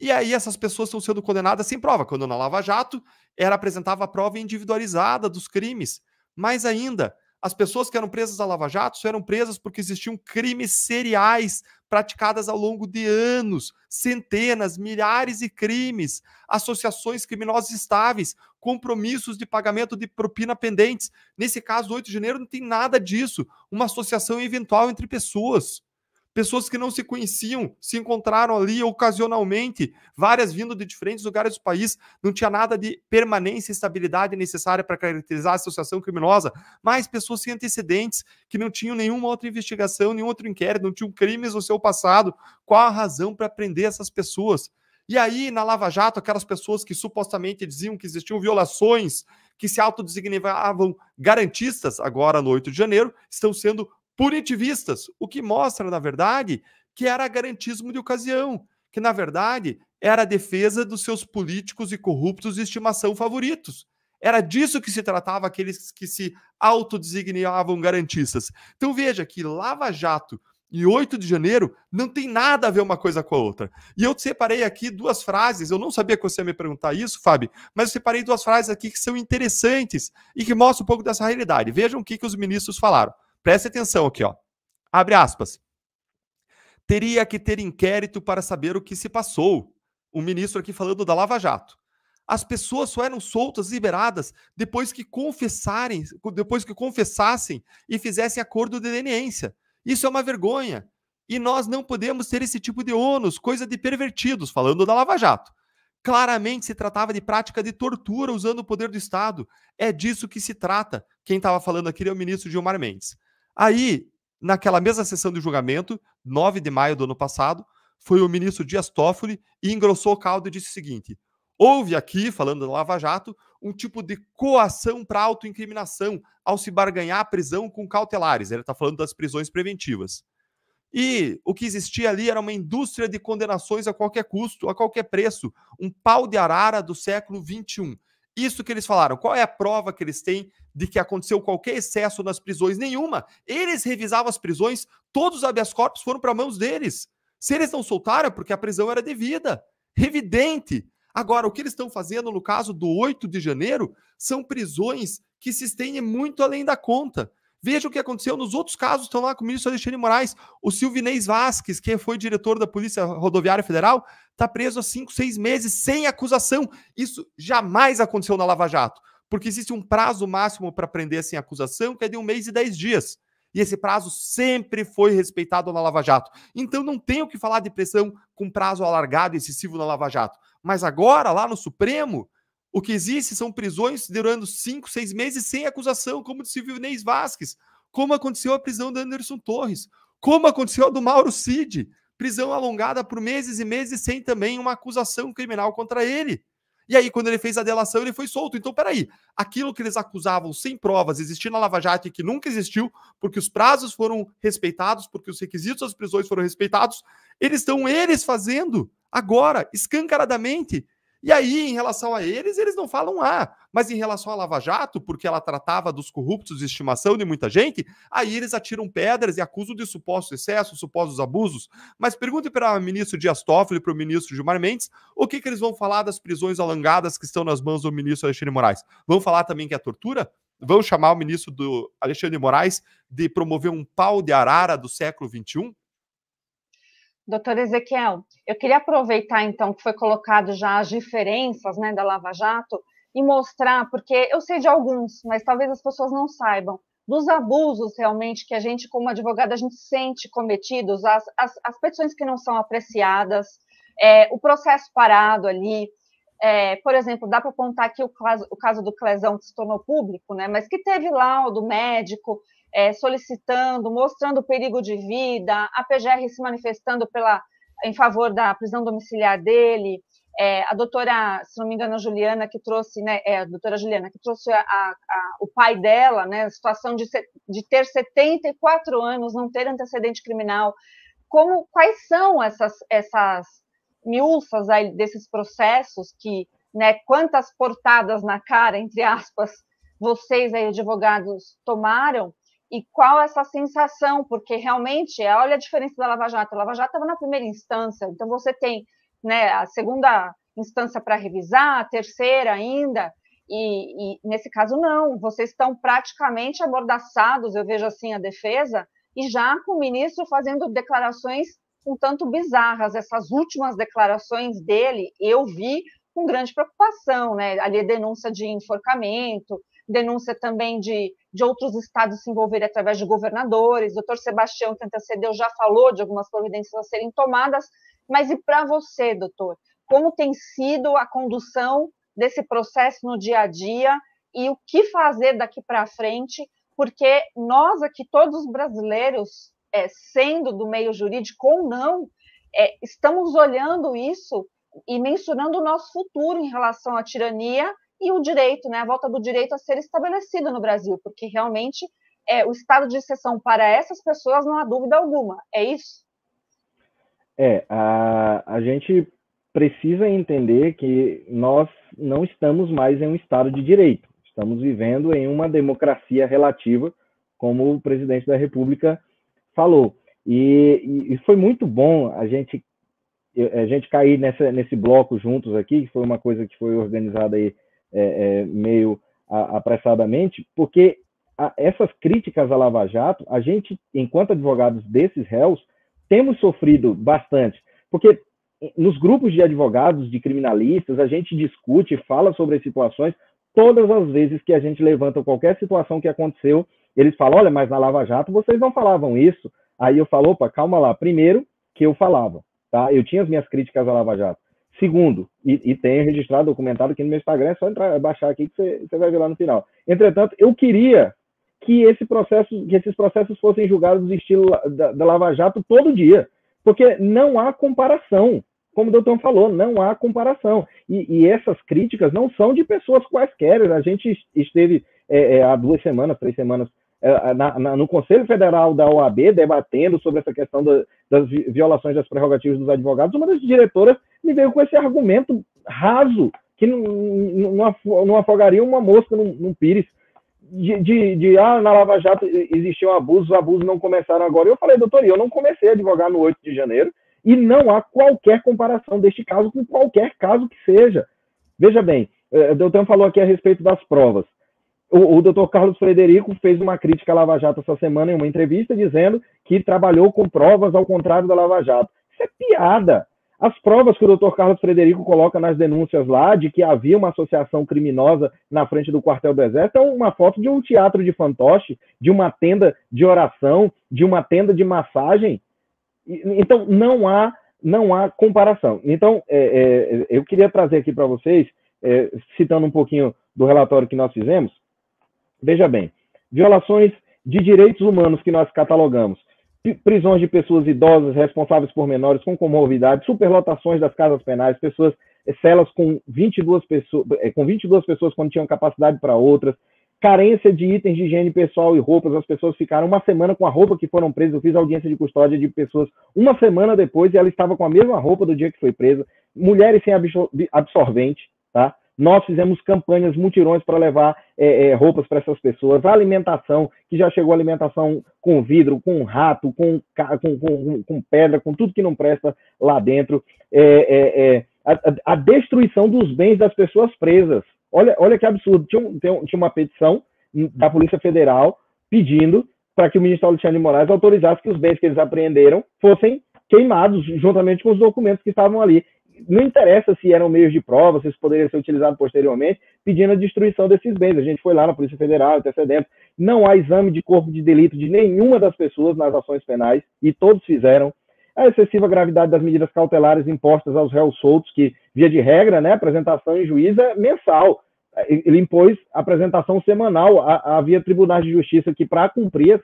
S2: e aí essas pessoas estão sendo condenadas sem prova, quando na Lava Jato apresentava a prova individualizada dos crimes. Mais ainda, as pessoas que eram presas da Lava Jato só eram presas porque existiam crimes seriais praticados ao longo de anos, centenas, milhares de crimes, associações criminosas estáveis, compromissos de pagamento de propina pendentes. Nesse caso, 8 de janeiro não tem nada disso, uma associação eventual entre pessoas. Pessoas que não se conheciam, se encontraram ali ocasionalmente, várias vindo de diferentes lugares do país, não tinha nada de permanência e estabilidade necessária para caracterizar a associação criminosa, mas pessoas sem antecedentes, que não tinham nenhuma outra investigação, nenhum outro inquérito, não tinham crimes no seu passado. Qual a razão para prender essas pessoas? E aí, na Lava Jato, aquelas pessoas que supostamente diziam que existiam violações, que se autodesignavam garantistas, agora no 8 de janeiro, estão sendo punitivistas, o que mostra, na verdade, que era garantismo de ocasião, que, na verdade, era a defesa dos seus políticos e corruptos de estimação favoritos. Era disso que se tratava aqueles que se autodesignavam garantistas. Então veja que Lava Jato e 8 de janeiro não tem nada a ver uma coisa com a outra. E eu separei aqui duas frases, eu não sabia que você ia me perguntar isso, Fábio, mas eu separei duas frases aqui que são interessantes e que mostram um pouco dessa realidade. Vejam o que os ministros falaram. Preste atenção aqui, ó. Abre aspas. Teria que ter inquérito para saber o que se passou. O ministro aqui falando da Lava Jato. As pessoas só eram soltas, liberadas, depois que confessassem e fizessem acordo de leniência. Isso é uma vergonha. E nós não podemos ter esse tipo de ônus, coisa de pervertidos, falando da Lava Jato. Claramente se tratava de prática de tortura usando o poder do Estado. É disso que se trata. Quem estava falando aqui é o ministro Gilmar Mendes. Aí, naquela mesma sessão de julgamento, 9 de maio do ano passado, foi o ministro Dias Toffoli e engrossou o caldo e disse o seguinte: houve aqui, falando da Lava Jato, um tipo de coação para autoincriminação ao se barganhar a prisão com cautelares. Ele está falando das prisões preventivas. E o que existia ali era uma indústria de condenações a qualquer custo, a qualquer preço, um pau de arara do século XXI. Isso que eles falaram. Qual é a prova que eles têm de que aconteceu qualquer excesso nas prisões? Nenhuma. Eles revisavam as prisões, todos os habeas corpus foram para mãos deles. Se eles não soltaram, é porque a prisão era devida. Evidente. Agora, o que eles estão fazendo no caso do 8 de janeiro são prisões que se estendem muito além da conta. Veja o que aconteceu nos outros casos, estão lá com o ministro Alexandre de Moraes. O Silvinei Vasquez, que foi diretor da Polícia Rodoviária Federal, está preso há 5, 6 meses sem acusação. Isso jamais aconteceu na Lava Jato, porque existe um prazo máximo para prender sem acusação, que é de 1 mês e 10 dias. E esse prazo sempre foi respeitado na Lava Jato. Então não tem o que falar de pressão com prazo alargado e excessivo na Lava Jato. Mas agora, lá no Supremo, o que existe são prisões durando 5, 6 meses sem acusação, como de Silvinei Vasquez, como aconteceu a prisão do Anderson Torres, como aconteceu a do Mauro Cid, prisão alongada por meses e meses sem também uma acusação criminal contra ele. E aí, quando ele fez a delação, ele foi solto. Então, peraí, aquilo que eles acusavam sem provas existir na Lava Jato e que nunca existiu, porque os prazos foram respeitados, porque os requisitos das prisões foram respeitados, eles fazendo agora, escancaradamente. E aí, em relação a eles não falam mas em relação à Lava Jato, porque ela tratava dos corruptos de estimação de muita gente, aí eles atiram pedras e acusam de supostos excessos, supostos abusos. Mas pergunte para o ministro Dias Toffoli e para o ministro Gilmar Mendes o que eles vão falar das prisões alongadas que estão nas mãos do ministro Alexandre de Moraes. Vão falar também que é tortura? Vão chamar o ministro do Alexandre de Moraes de promover um pau de arara do século XXI?
S1: Doutor Ezequiel, eu queria aproveitar, então, que foi colocado já as diferenças, né, da Lava Jato e mostrar, porque eu sei de alguns, mas talvez as pessoas não saibam, dos abusos realmente que a gente, como advogada, a gente sente cometidos, as petições que não são apreciadas, o processo parado ali. Por exemplo, dá para apontar aqui o caso do Clezão, que se tornou público, né, mas que teve laudo médico, solicitando, mostrando o perigo de vida, a PGR se manifestando em favor da prisão domiciliar dele, a doutora, se não me engano, a Juliana, que trouxe, né, a doutora Juliana, que trouxe o pai dela, né, a situação de ter 74 anos, não ter antecedente criminal. Quais são essas miúças aí desses processos que, né, quantas portadas na cara, entre aspas, vocês aí, advogados, tomaram? E qual essa sensação? Porque realmente, olha a diferença da Lava Jato. A Lava Jato estava na primeira instância, então você tem, né, a segunda instância para revisar, a terceira ainda, e nesse caso não, vocês estão praticamente amordaçados, eu vejo assim a defesa, e já com o ministro fazendo declarações um tanto bizarras. Essas últimas declarações dele, eu vi com grande preocupação, né? Ali a denúncia de enforcamento, denúncia também de outros estados se envolverem através de governadores. O doutor Sebastião, que antecedeu, já falou de algumas providências a serem tomadas. Mas e para você, doutor? Como tem sido a condução desse processo no dia a dia e o que fazer daqui para frente? Porque nós aqui, todos os brasileiros, sendo do meio jurídico ou não, estamos olhando isso e mensurando o nosso futuro em relação à tirania e o direito, né, a volta do direito a ser estabelecido no Brasil, porque realmente o estado de exceção para essas pessoas não há dúvida alguma, é isso?
S3: A gente precisa entender que nós não estamos mais em um estado de direito, estamos vivendo em uma democracia relativa, como o presidente da República falou, e foi muito bom a gente cair nesse bloco juntos aqui, que foi uma coisa que foi organizada aí meio apressadamente, porque essas críticas à Lava Jato, a gente, enquanto advogados desses réus, temos sofrido bastante, porque nos grupos de advogados, de criminalistas, a gente discute, fala sobre as situações, todas as vezes que a gente levanta qualquer situação que aconteceu, eles falam, olha, mas na Lava Jato vocês não falavam isso. Aí eu falo, opa, calma lá, primeiro que eu falava, tá? Eu tinha as minhas críticas à Lava Jato. Segundo, e tenho registrado, documentado aqui no meu Instagram, é só baixar aqui que você vai ver lá no final. Entretanto, eu queria que esses processos fossem julgados do estilo da Lava Jato todo dia, porque não há comparação. Como o doutor falou, não há comparação. E essas críticas não são de pessoas quaisquer. A gente esteve há 2 semanas, 3 semanas, no Conselho Federal da OAB, debatendo sobre essa questão das violações das prerrogativas dos advogados. Uma das diretoras me veio com esse argumento raso, que não afogaria uma mosca num pires, na Lava Jato existiam abusos, os abusos não começaram agora. Eu falei, doutor, eu não comecei a advogar no 8 de janeiro, E não há qualquer comparação deste caso com qualquer caso que seja. Veja bem, o Deltan falou aqui a respeito das provas. O doutor Carlos Frederico fez uma crítica à Lava Jato essa semana em uma entrevista, dizendo que trabalhou com provas ao contrário da Lava Jato. Isso é piada. As provas que o doutor Carlos Frederico coloca nas denúncias lá, de que havia uma associação criminosa na frente do quartel do Exército, é uma foto de um teatro de fantoche, de uma tenda de oração, de uma tenda de massagem. Então, não há comparação. Então, eu queria trazer aqui para vocês, citando um pouquinho do relatório que nós fizemos. Veja bem, violações de direitos humanos que nós catalogamos, prisões de pessoas idosas, responsáveis por menores com comorbidade, superlotações das casas penais, celas com 22 pessoas quando tinham capacidade para outras, carência de itens de higiene pessoal e roupas, as pessoas ficaram uma semana com a roupa que foram presas. Eu fiz audiência de custódia de pessoas uma semana depois e ela estava com a mesma roupa do dia que foi presa, mulheres sem absorvente, tá? Nós fizemos campanhas, mutirões para levar roupas para essas pessoas, a alimentação, que já chegou alimentação com vidro, com rato, com pedra, com tudo que não presta lá dentro, a destruição dos bens das pessoas presas. Olha que absurdo, tinha uma petição da Polícia Federal pedindo para que o ministro Alexandre de Moraes autorizasse que os bens que eles apreenderam fossem queimados juntamente com os documentos que estavam ali. Não interessa se eram meios de prova, se isso poderia ser utilizado posteriormente, pedindo a destruição desses bens. A gente foi lá na Polícia Federal, antecedentes. Não há exame de corpo de delito de nenhuma das pessoas nas ações penais, e todos fizeram. A excessiva gravidade das medidas cautelares impostas aos réus soltos, que, via de regra, né, apresentação em juiz é mensal. Ele impôs apresentação semanal. Havia tribunais de justiça que, para cumprir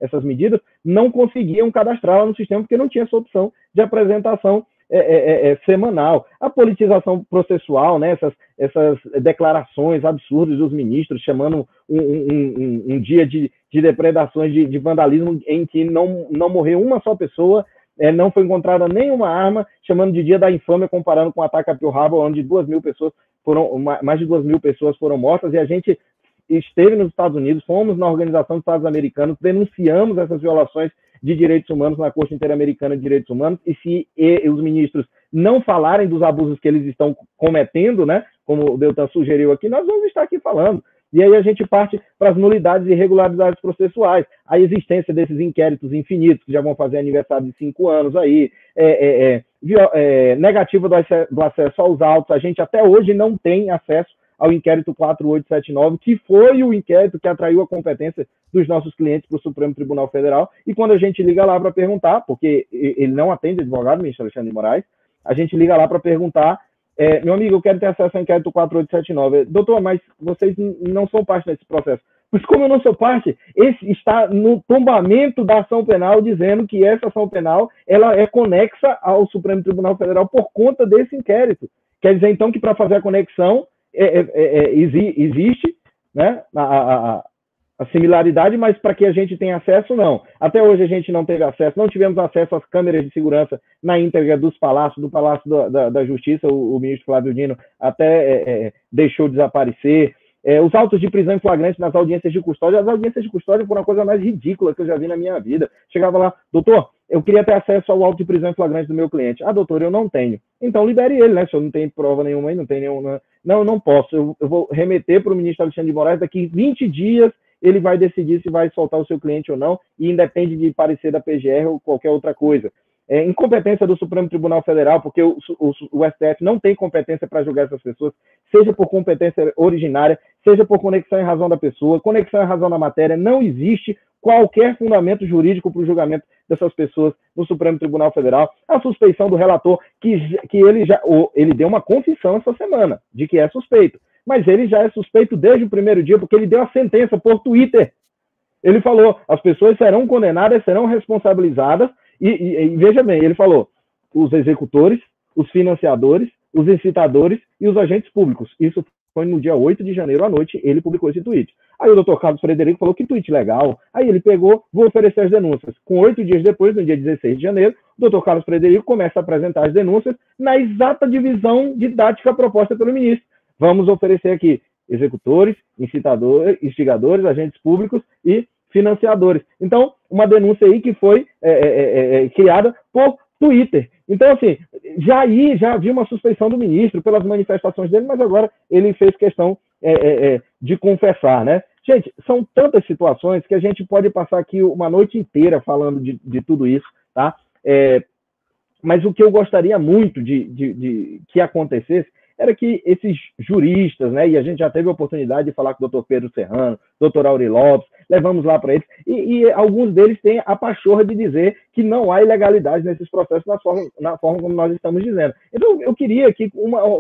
S3: essas medidas, não conseguiam cadastrá-la no sistema, porque não tinha essa opção de apresentação semanal. A politização processual, né, essas declarações absurdas dos ministros, chamando um dia de depredações, de vandalismo, em que não morreu uma só pessoa, não foi encontrada nenhuma arma, chamando de dia da infâmia, comparando com o ataque a Pearl Harbor, onde mais de 2.000 pessoas foram mortas, e a gente esteve nos Estados Unidos, fomos na Organização dos Estados Americanos, denunciamos essas violações de direitos humanos na Corte Interamericana de Direitos Humanos, e se os ministros não falarem dos abusos que eles estão cometendo, né, como o Deltan sugeriu aqui, nós vamos estar aqui falando. E aí a gente parte para as nulidades e irregularidades processuais, a existência desses inquéritos infinitos, que já vão fazer aniversário de 5 anos aí, negativa do acesso aos autos. A gente até hoje não tem acesso ao inquérito 4879, que foi o inquérito que atraiu a competência dos nossos clientes para o Supremo Tribunal Federal, e quando a gente liga lá para perguntar, porque ele não atende advogado, ministro Alexandre de Moraes, a gente liga lá para perguntar, meu amigo, eu quero ter acesso ao inquérito 4879. Doutor, mas vocês não são parte desse processo. Pois como eu não sou parte, esse está no tombamento da ação penal, dizendo que essa ação penal ela é conexa ao Supremo Tribunal Federal por conta desse inquérito. Quer dizer, então, que para fazer a conexão existe, né, a similaridade, mas para que a gente tenha acesso, não. Até hoje a gente não teve acesso, não tivemos acesso às câmeras de segurança na íntegra dos palácios, do Palácio da Justiça. O ministro Flávio Dino até deixou desaparecer. Os autos de prisão em flagrante nas audiências de custódia. As audiências de custódia foram a coisa mais ridícula que eu já vi na minha vida. Chegava lá, doutor, eu queria ter acesso ao auto de prisão em flagrante do meu cliente. Ah, doutor, eu não tenho. Então libere ele, né? Se eu não tenho prova nenhuma aí, não tem nenhuma. Não, eu não posso. Eu vou remeter para o ministro Alexandre de Moraes. Daqui 20 dias ele vai decidir se vai soltar o seu cliente ou não, e independe de parecer da PGR ou qualquer outra coisa. Incompetência do Supremo Tribunal Federal, porque o STF não tem competência para julgar essas pessoas, seja por competência originária, seja por conexão em razão da pessoa, conexão em razão da matéria. Não existe qualquer fundamento jurídico para o julgamento dessas pessoas no Supremo Tribunal Federal. A suspeição do relator, que ele deu uma confissão essa semana de que é suspeito, mas ele já é suspeito desde o primeiro dia, porque ele deu a sentença por Twitter. Ele falou, as pessoas serão condenadas, serão responsabilizadas, e veja bem, ele falou, os executores, os financiadores, os incitadores e os agentes públicos. Isso foi no dia 8 de janeiro à noite, ele publicou esse tweet. Aí o doutor Carlos Frederico falou, que tweet legal. Aí ele pegou, vou oferecer as denúncias. Com 8 dias depois, no dia 16 de janeiro, o doutor Carlos Frederico começa a apresentar as denúncias na exata divisão didática proposta pelo ministro. Vamos oferecer aqui executores, incitadores, instigadores, agentes públicos e financiadores. Então, uma denúncia aí que foi criada por Twitter. Então, assim, já havia uma suspeição do ministro pelas manifestações dele, mas agora ele fez questão de confessar, né? Gente, são tantas situações que a gente pode passar aqui uma noite inteira falando de tudo isso, tá? Mas o que eu gostaria muito de que acontecesse era que esses juristas, né, e a gente já teve a oportunidade de falar com o doutor Pedro Serrano, doutor Auri Lopes, levamos lá para eles, e alguns deles têm a pachorra de dizer que não há ilegalidade nesses processos na forma como nós estamos dizendo. Então, eu queria que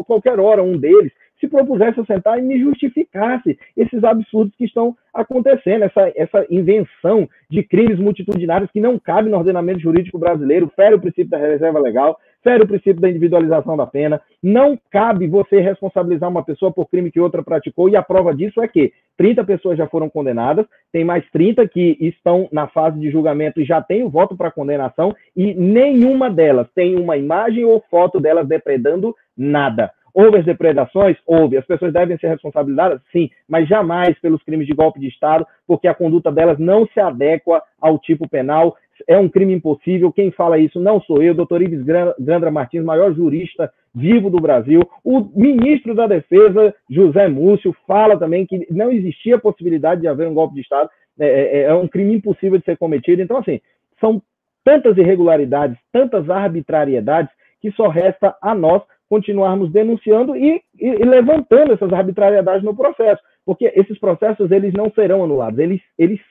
S3: qualquer hora um deles se propusesse a sentar e me justificasse esses absurdos que estão acontecendo, essa invenção de crimes multitudinários que não cabe no ordenamento jurídico brasileiro, fere o princípio da reserva legal, fere o princípio da individualização da pena, não cabe você responsabilizar uma pessoa por crime que outra praticou, e a prova disso é que 30 pessoas já foram condenadas, tem mais 30 que estão na fase de julgamento e já tem o voto para condenação, e nenhuma delas tem uma imagem ou foto delas depredando nada. Houve as depredações? Houve. As pessoas devem ser responsabilizadas? Sim, mas jamais pelos crimes de golpe de Estado, porque a conduta delas não se adequa ao tipo penal. É um crime impossível. Quem fala isso não sou eu, doutor Ives Gandra Martins, maior jurista vivo do Brasil. O ministro da Defesa, José Múcio, fala também que não existia possibilidade de haver um golpe de Estado. É um crime impossível de ser cometido. Então, assim, são tantas irregularidades, tantas arbitrariedades, que só resta a nós continuarmos denunciando e levantando essas arbitrariedades no processo, porque esses processos eles não serão anulados, eles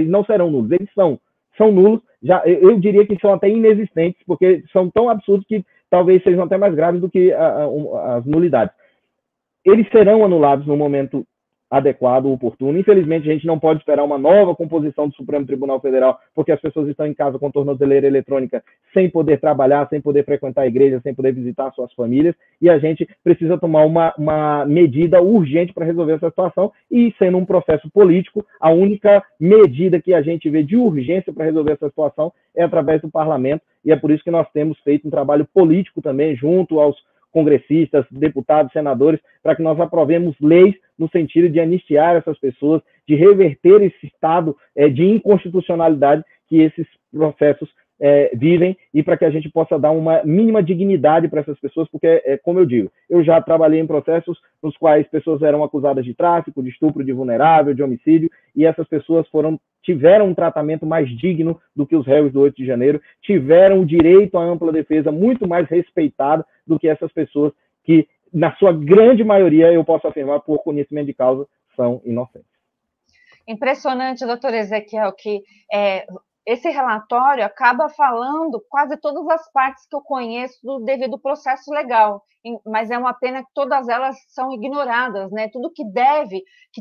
S3: não serão nulos, eles são nulos, eu diria que são até inexistentes, porque são tão absurdos que talvez sejam até mais graves do que as nulidades. Eles serão anulados no momento adequado, oportuno. Infelizmente, a gente não pode esperar uma nova composição do Supremo Tribunal Federal, porque as pessoas estão em casa com tornozeleira eletrônica, sem poder trabalhar, sem poder frequentar a igreja, sem poder visitar suas famílias, e a gente precisa tomar uma medida urgente para resolver essa situação, e sendo um processo político, a única medida que a gente vê de urgência para resolver essa situação é através do parlamento, e é por isso que nós temos feito um trabalho político também, junto aos congressistas, deputados, senadores, para que nós aprovemos leis no sentido de anistiar essas pessoas, de reverter esse estado de inconstitucionalidade que esses processos vivem, e para que a gente possa dar uma mínima dignidade para essas pessoas, porque, como eu digo, eu já trabalhei em processos nos quais pessoas eram acusadas de tráfico, de estupro de vulnerável, de homicídio, e essas pessoas tiveram um tratamento mais digno do que os réus do 8 de janeiro, tiveram o direito à ampla defesa muito mais respeitado do que essas pessoas que, na sua grande maioria, eu posso afirmar, por conhecimento de causa, são inocentes.
S1: Impressionante, doutor Ezequiel, que esse relatório acaba falando quase todas as partes que eu conheço do devido processo legal, mas é uma pena que todas elas são ignoradas, né? Tudo que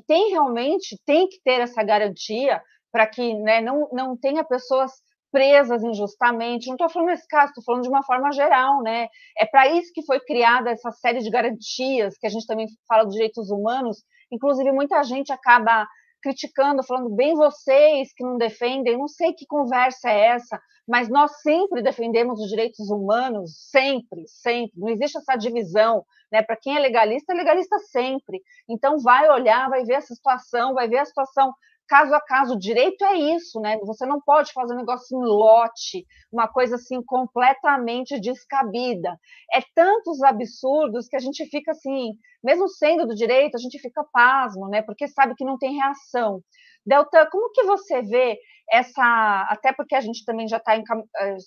S1: tem realmente, tem que ter essa garantia para que, né, não tenha pessoas presas injustamente. Não estou falando nesse caso, estou falando de uma forma geral, né? É para isso que foi criada essa série de garantias, que a gente também fala dos direitos humanos. Inclusive, muita gente acaba criticando, falando bem vocês que não defendem, não sei que conversa é essa, mas nós sempre defendemos os direitos humanos, sempre, sempre, não existe essa divisão, né? Para quem é legalista sempre. Então vai olhar, vai ver essa situação, vai ver a situação caso a caso. O direito é isso, né? Você não pode fazer um negócio em lote, uma coisa assim completamente descabida. É tantos absurdos que a gente fica assim, mesmo sendo do direito, a gente fica pasmo, né? Porque sabe que não tem reação. Deltan, como que você vê essa, até porque a gente também já está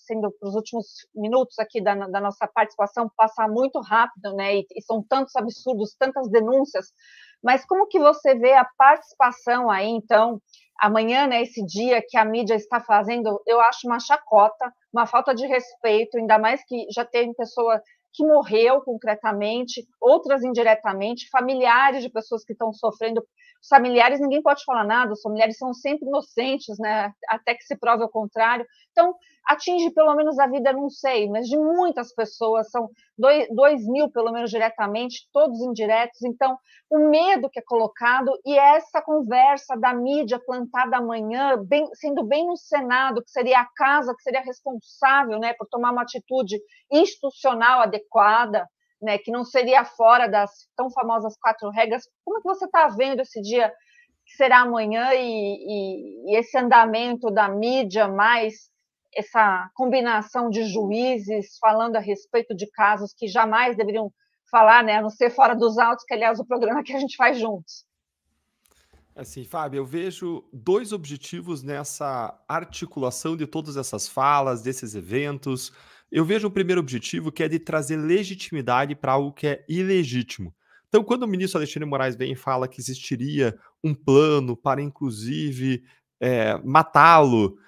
S1: sendo para os últimos minutos aqui da nossa participação, passar muito rápido, né? E são tantos absurdos, tantas denúncias, mas como que você vê a participação aí, então, amanhã, né, esse dia que a mídia está fazendo, eu acho uma chacota, uma falta de respeito, ainda mais que já tem pessoa que morreu concretamente, outras indiretamente, familiares de pessoas que estão sofrendo. Os familiares, ninguém pode falar nada, os familiares são sempre inocentes, né? Até que se prove o contrário. Então, atinge pelo menos a vida, não sei, mas de muitas pessoas, são 2.000 pelo menos diretamente, todos indiretos. Então, o medo que é colocado e essa conversa da mídia plantada amanhã, sendo bem no Senado, que seria a casa que seria responsável, né, por tomar uma atitude institucional adequada, né, que não seria fora das tão famosas 4 regras. Como é que você está vendo esse dia que será amanhã e esse andamento da mídia mais essa combinação de juízes falando a respeito de casos que jamais deveriam falar, né, a não ser fora dos autos, que aliás o programa que a gente faz juntos.
S2: Assim, Fábio, eu vejo dois objetivos nessa articulação de todas essas falas, desses eventos. Eu vejo o primeiro objetivo, que é de trazer legitimidade para algo que é ilegítimo. Então, quando o ministro Alexandre de Moraes vem e fala que existiria um plano para, inclusive, matá-lo,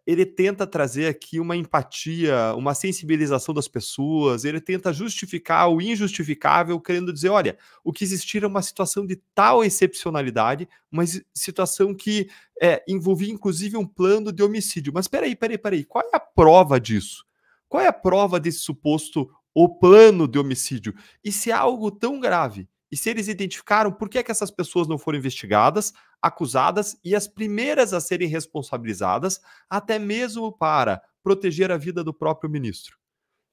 S2: ele tenta trazer aqui uma empatia, uma sensibilização das pessoas, ele tenta justificar o injustificável, querendo dizer, olha, o que existir é uma situação de tal excepcionalidade, uma situação que envolvia inclusive um plano de homicídio. Mas peraí, qual é a prova disso? Qual é a prova desse suposto o plano de homicídio? E se é algo tão grave, e se eles identificaram, por que essas pessoas não foram investigadas, acusadas e as primeiras a serem responsabilizadas, até mesmo para proteger a vida do próprio ministro?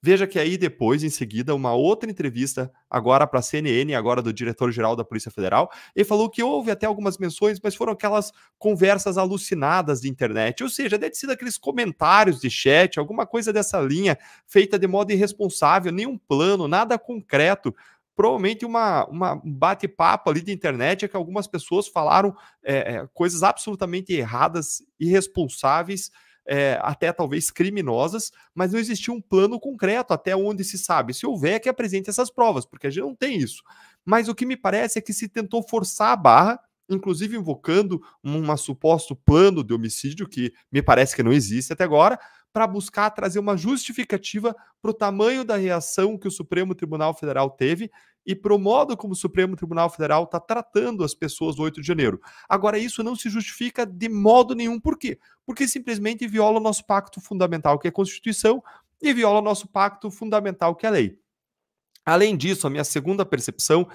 S2: Veja que aí depois, em seguida, uma outra entrevista, agora para a CNN, agora do diretor-geral da Polícia Federal, ele falou que houve até algumas menções, mas foram aquelas conversas alucinadas de internet, ou seja, deve ter sido aqueles comentários de chat, alguma coisa dessa linha, feita de modo irresponsável, nenhum plano, nada concreto, provavelmente um bate-papo ali de internet, é que algumas pessoas falaram coisas absolutamente erradas, irresponsáveis, até talvez criminosas, mas não existia um plano concreto até onde se sabe. Se houver, que apresente essas provas, porque a gente não tem isso. Mas o que me parece é que se tentou forçar a barra, inclusive invocando um suposto plano de homicídio, que me parece que não existe até agora, para buscar trazer uma justificativa para o tamanho da reação que o Supremo Tribunal Federal teve e para o modo como o Supremo Tribunal Federal está tratando as pessoas do 8 de janeiro. Agora, isso não se justifica de modo nenhum. Por quê? Porque simplesmente viola o nosso pacto fundamental, que é a Constituição, e viola o nosso pacto fundamental, que é a lei. Além disso, a minha segunda percepção,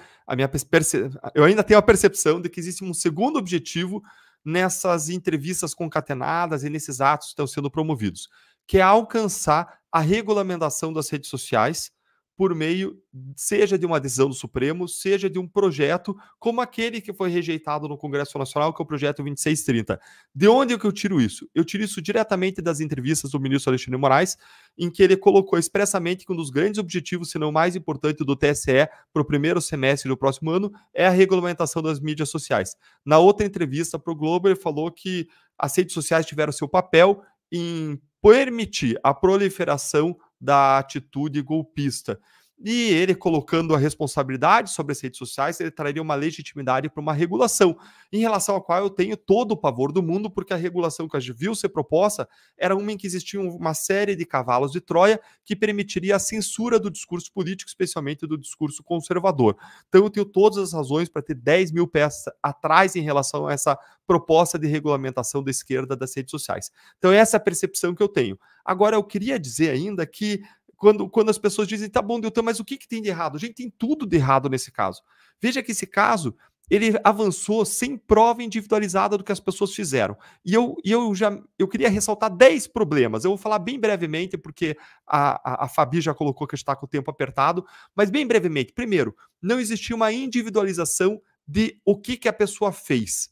S2: eu ainda tenho a percepção de que existe um segundo objetivo nessas entrevistas concatenadas e nesses atos que estão sendo promovidos, que é alcançar a regulamentação das redes sociais por meio, seja de uma decisão do Supremo, seja de um projeto como aquele que foi rejeitado no Congresso Nacional, que é o projeto 2630. De onde é que eu tiro isso? Eu tiro isso diretamente das entrevistas do ministro Alexandre de Moraes, em que ele colocou expressamente que um dos grandes objetivos, se não mais importante, do TSE para o primeiro semestre do próximo ano é a regulamentação das mídias sociais. Na outra entrevista para o Globo, ele falou que as redes sociais tiveram seu papel em permitir a proliferação da atitude golpista. E ele, colocando a responsabilidade sobre as redes sociais, ele traria uma legitimidade para uma regulação, em relação à qual eu tenho todo o pavor do mundo, porque a regulação que a gente viu ser proposta era uma em que existia uma série de cavalos de Troia que permitiria a censura do discurso político, especialmente do discurso conservador. Então eu tenho todas as razões para ter 10 mil pés atrás em relação a essa proposta de regulamentação da esquerda das redes sociais. Então essa é a percepção que eu tenho. Agora, eu queria dizer ainda que quando as pessoas dizem, tá bom, Deltan, mas o que tem de errado? A gente tem tudo de errado nesse caso. Veja que esse caso, ele avançou sem prova individualizada do que as pessoas fizeram. E eu queria ressaltar 10 problemas. Eu vou falar bem brevemente, porque a Fabi já colocou que está com o tempo apertado, mas bem brevemente. Primeiro, não existia uma individualização de o que a pessoa fez.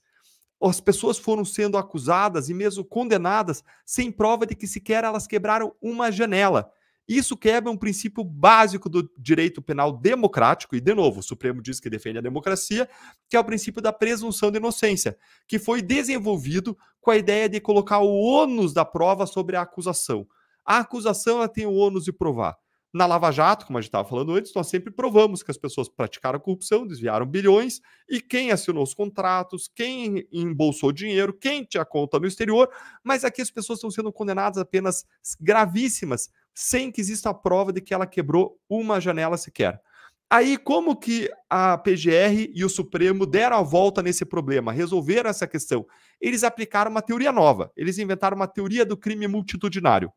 S2: As pessoas foram sendo acusadas e mesmo condenadas sem prova de que sequer elas quebraram uma janela. Isso quebra um princípio básico do direito penal democrático, e, de novo, o Supremo diz que defende a democracia, que é o princípio da presunção de inocência, que foi desenvolvido com a ideia de colocar o ônus da prova sobre a acusação. A acusação ela tem o ônus de provar. Na Lava Jato, como a gente estava falando antes, nós sempre provamos que as pessoas praticaram corrupção, desviaram bilhões, e quem assinou os contratos, quem embolsou dinheiro, quem tinha conta no exterior, mas aqui as pessoas estão sendo condenadas a penas gravíssimas, sem que exista a prova de que ela quebrou uma janela sequer. Aí, como que a PGR e o Supremo deram a volta nesse problema, resolveram essa questão? Eles aplicaram uma teoria nova, eles inventaram uma teoria do crime multitudinário,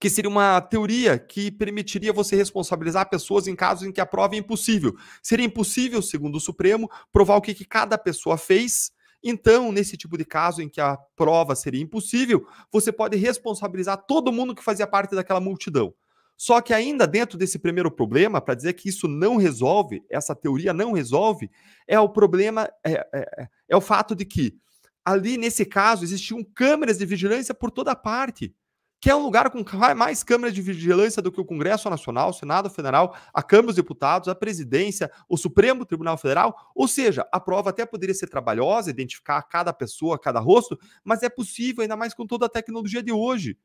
S2: que seria uma teoria que permitiria você responsabilizar pessoas em casos em que a prova é impossível. Seria impossível, segundo o Supremo, provar o que cada pessoa fez. Então, nesse tipo de caso em que a prova seria impossível, você pode responsabilizar todo mundo que fazia parte daquela multidão. Só que ainda dentro desse primeiro problema, para dizer que isso não resolve, essa teoria não resolve, é o problema, é o fato de que ali, nesse caso, existiam câmeras de vigilância por toda parte, que é um lugar com mais câmeras de vigilância do que o Congresso Nacional, o Senado Federal, a Câmara dos Deputados, a Presidência, o Supremo Tribunal Federal. Ou seja, a prova até poderia ser trabalhosa, identificar cada pessoa, cada rosto, mas é possível, ainda mais com toda a tecnologia de hoje.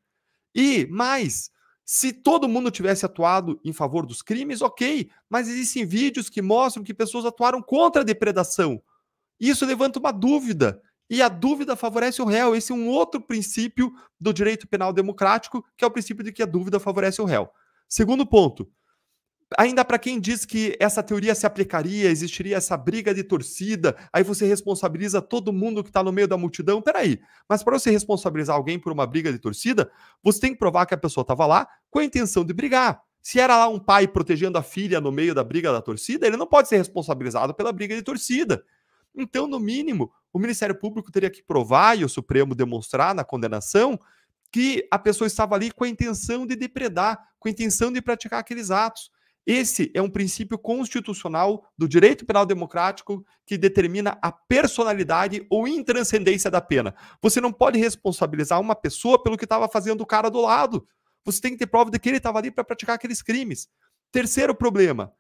S2: E mais, se todo mundo tivesse atuado em favor dos crimes, ok, mas existem vídeos que mostram que pessoas atuaram contra a depredação. Isso levanta uma dúvida, e a dúvida favorece o réu. Esse é um outro princípio do direito penal democrático, que é o princípio de que a dúvida favorece o réu. Segundo ponto, ainda para quem diz que essa teoria se aplicaria, existiria essa briga de torcida, aí você responsabiliza todo mundo que está no meio da multidão. Peraí, mas para você responsabilizar alguém por uma briga de torcida, você tem que provar que a pessoa estava lá com a intenção de brigar. Se era lá um pai protegendo a filha no meio da briga da torcida, ele não pode ser responsabilizado pela briga de torcida. Então, no mínimo, o Ministério Público teria que provar e o Supremo demonstrar na condenação que a pessoa estava ali com a intenção de depredar, com a intenção de praticar aqueles atos. Esse é um princípio constitucional do direito penal democrático que determina a personalidade ou intranscendência da pena. Você não pode responsabilizar uma pessoa pelo que estava fazendo o cara do lado. Você tem que ter prova de que ele estava ali para praticar aqueles crimes. Terceiro problema,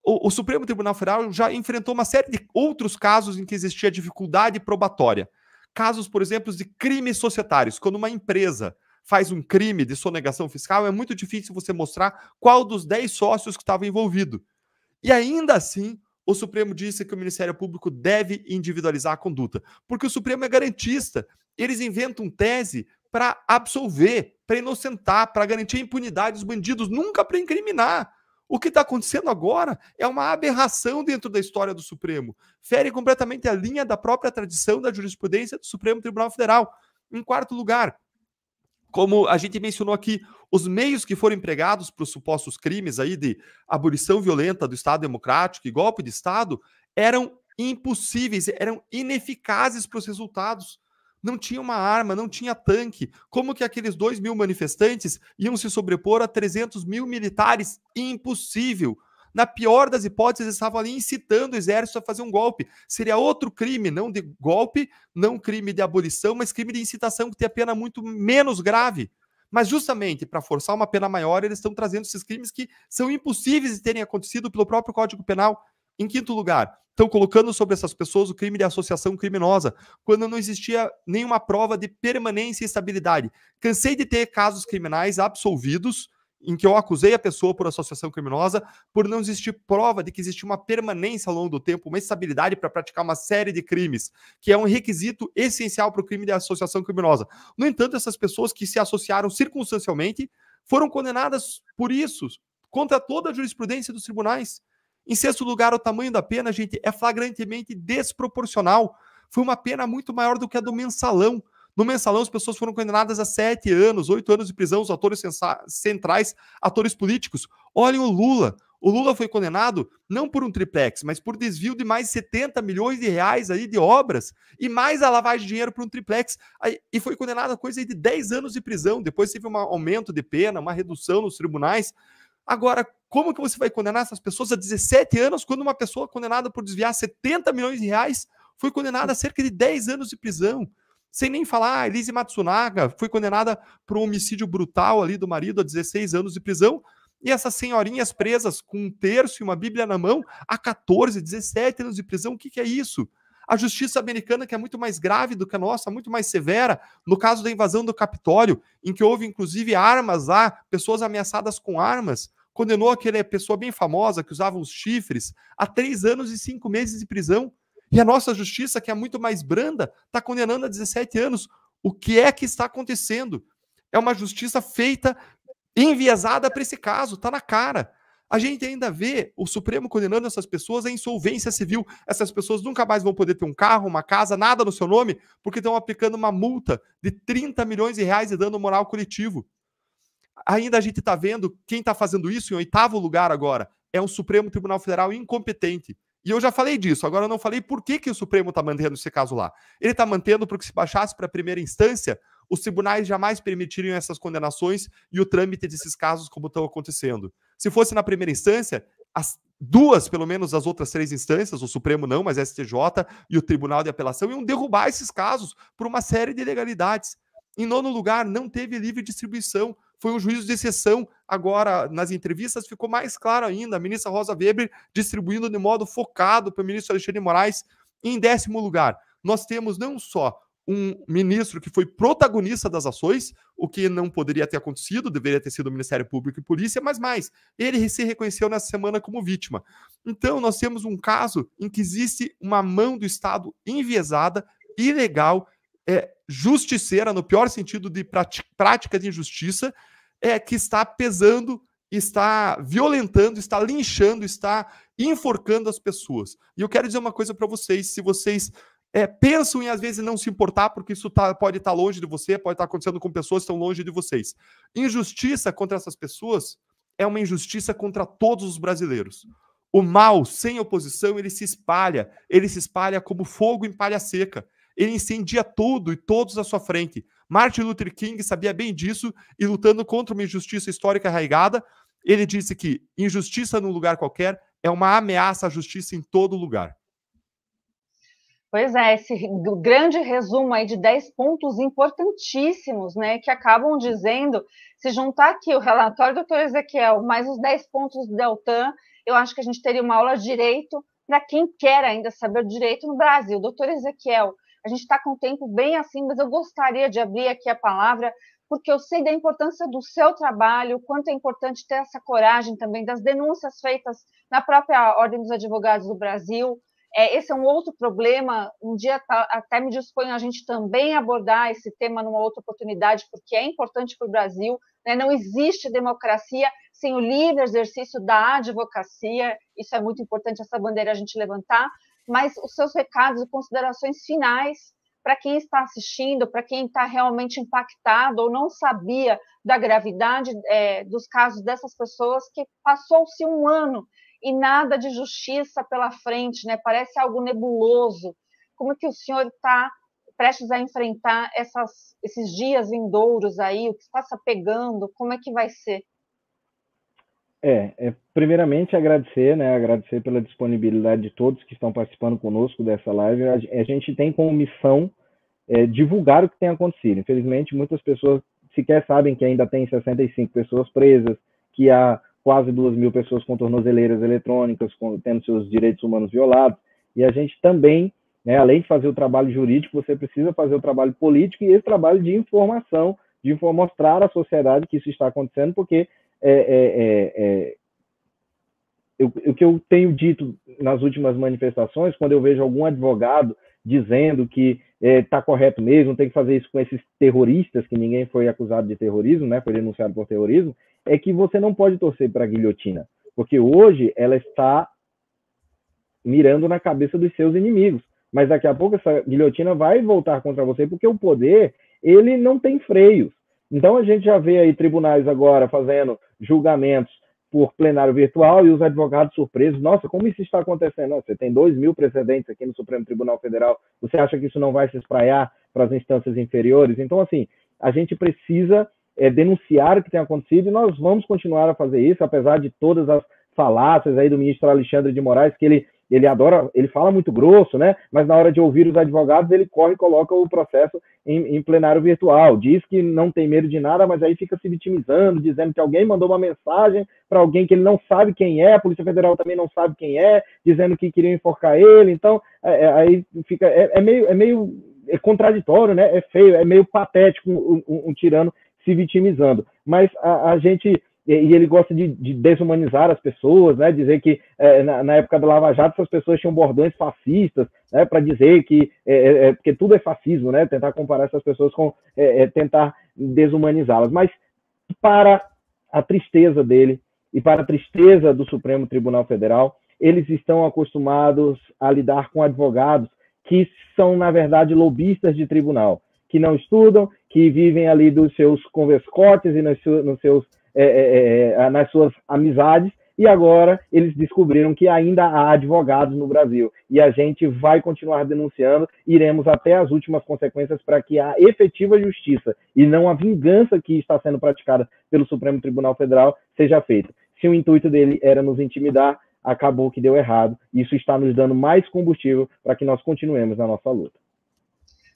S2: o Supremo Tribunal Federal já enfrentou uma série de outros casos em que existia dificuldade probatória. Casos, por exemplo, de crimes societários. Quando uma empresa faz um crime de sonegação fiscal, é muito difícil você mostrar qual dos 10 sócios que estava envolvido. E ainda assim, o Supremo disse que o Ministério Público deve individualizar a conduta, porque o Supremo é garantista. Eles inventam tese para absolver, para inocentar, para garantir a impunidade dos bandidos, nunca para incriminar. O que está acontecendo agora é uma aberração dentro da história do Supremo. Fere completamente a linha da própria tradição da jurisprudência do Supremo Tribunal Federal. Em quarto lugar, como a gente mencionou aqui, os meios que foram empregados para os supostos crimes aí de abolição violenta do Estado Democrático e golpe de Estado eram impossíveis, eram ineficazes para os resultados. Não tinha uma arma, não tinha tanque. Como que aqueles 2.000 manifestantes iam se sobrepor a 300.000 militares? Impossível. Na pior das hipóteses, estavam ali incitando o exército a fazer um golpe. Seria outro crime, não de golpe, não crime de abolição, mas crime de incitação, que tem a pena muito menos grave. Mas justamente para forçar uma pena maior, eles estão trazendo esses crimes que são impossíveis de terem acontecido pelo próprio Código Penal. Em quinto lugar, estão colocando sobre essas pessoas o crime de associação criminosa, quando não existia nenhuma prova de permanência e estabilidade. Cansei de ter casos criminais absolvidos, em que eu acusei a pessoa por associação criminosa, por não existir prova de que existia uma permanência ao longo do tempo, uma estabilidade para praticar uma série de crimes, que é um requisito essencial para o crime de associação criminosa. No entanto, essas pessoas que se associaram circunstancialmente foram condenadas por isso, contra toda a jurisprudência dos tribunais. Em sexto lugar, o tamanho da pena, gente, é flagrantemente desproporcional. Foi uma pena muito maior do que a do mensalão. No mensalão, as pessoas foram condenadas a 7 anos, 8 anos de prisão, os atores centrais, atores políticos. Olhem o Lula. O Lula foi condenado não por um triplex, mas por desvio de mais de 70 milhões de reais aí de obras e mais a lavagem de dinheiro para um triplex. E foi condenado a coisa aí de 10 anos de prisão. Depois teve um aumento de pena, uma redução nos tribunais. Agora, como que você vai condenar essas pessoas a 17 anos quando uma pessoa condenada por desviar 70 milhões de reais foi condenada a cerca de 10 anos de prisão? Sem nem falar, a Elise Matsunaga foi condenada por um homicídio brutal ali do marido a 16 anos de prisão, e essas senhorinhas presas com um terço e uma bíblia na mão a 14, 17 anos de prisão. O que é isso? A justiça americana, que é muito mais grave do que a nossa, muito mais severa, no caso da invasão do Capitólio, em que houve inclusive armas lá, pessoas ameaçadas com armas, condenou aquela pessoa bem famosa que usava os chifres a 3 anos e 5 meses de prisão. E a nossa justiça, que é muito mais branda, está condenando a 17 anos. O que é que está acontecendo? É uma justiça feita, enviesada para esse caso, está na cara. A gente ainda vê o Supremo condenando essas pessoas à insolvência civil. Essas pessoas nunca mais vão poder ter um carro, uma casa, nada no seu nome, porque estão aplicando uma multa de 30 milhões de reais de dano moral coletivo. Ainda a gente está vendo quem está fazendo isso em 8º lugar agora. É um Supremo Tribunal Federal incompetente. E eu já falei disso, agora eu não falei por que o Supremo está mantendo esse caso lá. Ele está mantendo porque se baixasse para a primeira instância, os tribunais jamais permitiriam essas condenações e o trâmite desses casos como estão acontecendo. Se fosse na primeira instância, as duas, pelo menos as outras 3 instâncias, o Supremo não, mas STJ e o Tribunal de Apelação, iam derrubar esses casos por uma série de ilegalidades. Em 9º lugar, não teve livre distribuição, foi um juízo de exceção. Agora, nas entrevistas, ficou mais claro ainda, a ministra Rosa Weber distribuindo de modo focado para o ministro Alexandre de Moraes. Em 10º lugar, nós temos não só um ministro que foi protagonista das ações, o que não poderia ter acontecido, deveria ter sido o Ministério Público e Polícia, mas mais, ele se reconheceu nessa semana como vítima. Então, nós temos um caso em que existe uma mão do Estado enviesada, ilegal, justiceira, no pior sentido de prática de injustiça, que está pesando, está violentando, está linchando, está enforcando as pessoas. E eu quero dizer uma coisa para vocês, se vocês pensam em, às vezes, não se importar, porque isso pode estar longe de você, pode estar acontecendo com pessoas que estão longe de vocês. Injustiça contra essas pessoas é uma injustiça contra todos os brasileiros. O mal, sem oposição, ele se espalha como fogo em palha seca. Ele incendia tudo e todos à sua frente. Martin Luther King sabia bem disso e, lutando contra uma injustiça histórica arraigada, ele disse que injustiça num lugar qualquer é uma ameaça à justiça em todo lugar.
S1: Pois é, esse grande resumo aí de 10 pontos importantíssimos, né, que acabam dizendo, se juntar aqui o relatório do Dr. Ezequiel, mais os 10 pontos do Deltan, eu acho que a gente teria uma aula de direito para quem quer ainda saber direito no Brasil. Dr. Ezequiel, a gente está com o tempo bem assim, mas eu gostaria de abrir aqui a palavra, porque eu sei da importância do seu trabalho, o quanto é importante ter essa coragem também das denúncias feitas na própria Ordem dos Advogados do Brasil. Esse é um outro problema, um dia até me disponho a gente também abordar esse tema numa outra oportunidade, porque é importante para o Brasil, né? Não existe democracia sem o livre exercício da advocacia, isso é muito importante, essa bandeira a gente levantar, mas os seus recados e considerações finais para quem está assistindo, para quem está realmente impactado ou não sabia da gravidade dos casos dessas pessoas, que passou-se um ano e nada de justiça pela frente, né? Parece algo nebuloso. Como é que o senhor está prestes a enfrentar esses dias vindouros aí? O que está se pegando? Como é que vai ser?
S3: Primeiramente agradecer, né? Agradecer pela disponibilidade de todos que estão participando conosco dessa live. A gente tem como missão divulgar o que tem acontecido. Infelizmente, muitas pessoas sequer sabem que ainda tem 65 pessoas presas, que há quase 2.000 pessoas com tornozeleiras eletrônicas, tendo seus direitos humanos violados, e a gente também, né, além de fazer o trabalho jurídico, você precisa fazer o trabalho político e esse trabalho de informação, de mostrar à sociedade que isso está acontecendo, porque o que eu tenho dito nas últimas manifestações, quando eu vejo algum advogado dizendo que está correto mesmo, tem que fazer isso com esses terroristas, que ninguém foi acusado de terrorismo, né, foi denunciado por terrorismo, é que você não pode torcer para a guilhotina, porque hoje ela está mirando na cabeça dos seus inimigos, mas daqui a pouco essa guilhotina vai voltar contra você, porque o poder, ele não tem freios. Então a gente já vê aí tribunais agora fazendo julgamentos por plenário virtual e os advogados surpresos. Nossa, como isso está acontecendo? Nossa, você tem 2.000 precedentes aqui no Supremo Tribunal Federal, você acha que isso não vai se espraiar para as instâncias inferiores? Então, assim, a gente precisa denunciar o que tem acontecido e nós vamos continuar a fazer isso, apesar de todas as falácias aí do ministro Alexandre de Moraes, que ele adora, ele fala muito grosso, né? Mas na hora de ouvir os advogados, ele corre e coloca o processo em plenário virtual. Diz que não tem medo de nada, mas aí fica se vitimizando, dizendo que alguém mandou uma mensagem para alguém que ele não sabe quem é, a Polícia Federal também não sabe quem é, dizendo que queriam enforcar ele. Então, aí fica, é meio contraditório, né? É feio, é meio patético um tirano se vitimizando. Mas a gente... E ele gosta de desumanizar as pessoas, né? Dizer que na época da Lava Jato essas pessoas tinham bordões fascistas, né? Para dizer que porque tudo é fascismo, né? Tentar comparar essas pessoas com tentar desumanizá-las. Mas para a tristeza dele e para a tristeza do Supremo Tribunal Federal, eles estão acostumados a lidar com advogados que são, na verdade, lobistas de tribunal, que não estudam, que vivem ali dos seus converscotes e nas suas amizades, e agora eles descobriram que ainda há advogados no Brasil. E a gente vai continuar denunciando, iremos até as últimas consequências para que a efetiva justiça e não a vingança que está sendo praticada pelo Supremo Tribunal Federal seja feita. Se o intuito dele era nos intimidar, acabou que deu errado. Isso está nos dando mais combustível para que nós continuemos na nossa luta.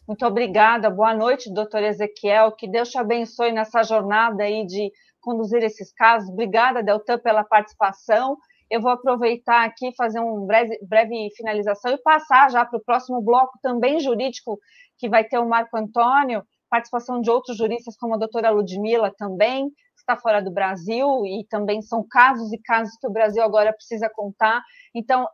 S1: Muito obrigada, boa noite, doutor Ezequiel, que Deus te abençoe nessa jornada aí de conduzir esses casos. Obrigada, Deltan, pela participação. Eu vou aproveitar aqui, fazer uma breve finalização e passar já para o próximo bloco também jurídico, que vai ter o Marco Antônio, participação de outros juristas, como a doutora Ludmila também, que está fora do Brasil, e também são casos e casos que o Brasil agora precisa contar. Então,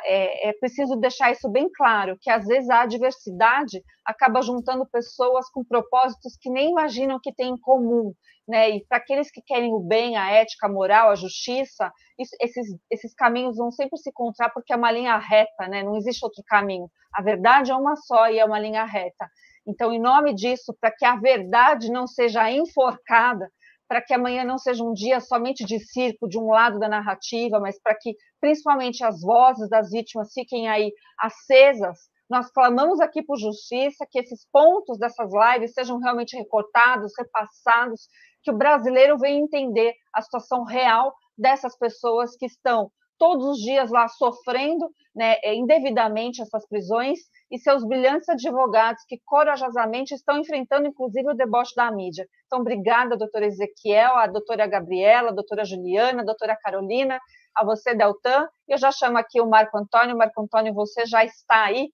S1: é preciso deixar isso bem claro, que às vezes a adversidade acaba juntando pessoas com propósitos que nem imaginam que têm em comum, né? E para aqueles que querem o bem, a ética, a moral, a justiça, esses caminhos vão sempre se encontrar, porque é uma linha reta, né? Não existe outro caminho. A verdade é uma só e é uma linha reta. Então, em nome disso, para que a verdade não seja enforcada, para que amanhã não seja um dia somente de circo, de um lado da narrativa, mas para que, principalmente, as vozes das vítimas fiquem aí acesas, nós clamamos aqui por justiça, que esses pontos dessas lives sejam realmente recortados, repassados, que o brasileiro venha entender a situação real dessas pessoas que estão todos os dias lá sofrendo, né, indevidamente essas prisões, e seus brilhantes advogados que corajosamente estão enfrentando, inclusive, o deboche da mídia. Então, obrigada, doutora Ezequiel, a doutora Gabriela, a doutora Juliana, a doutora Carolina, a você, Deltan. Eu já chamo aqui o Marco Antônio. Marco Antônio, você já está aí?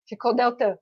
S1: Ficou, Deltan?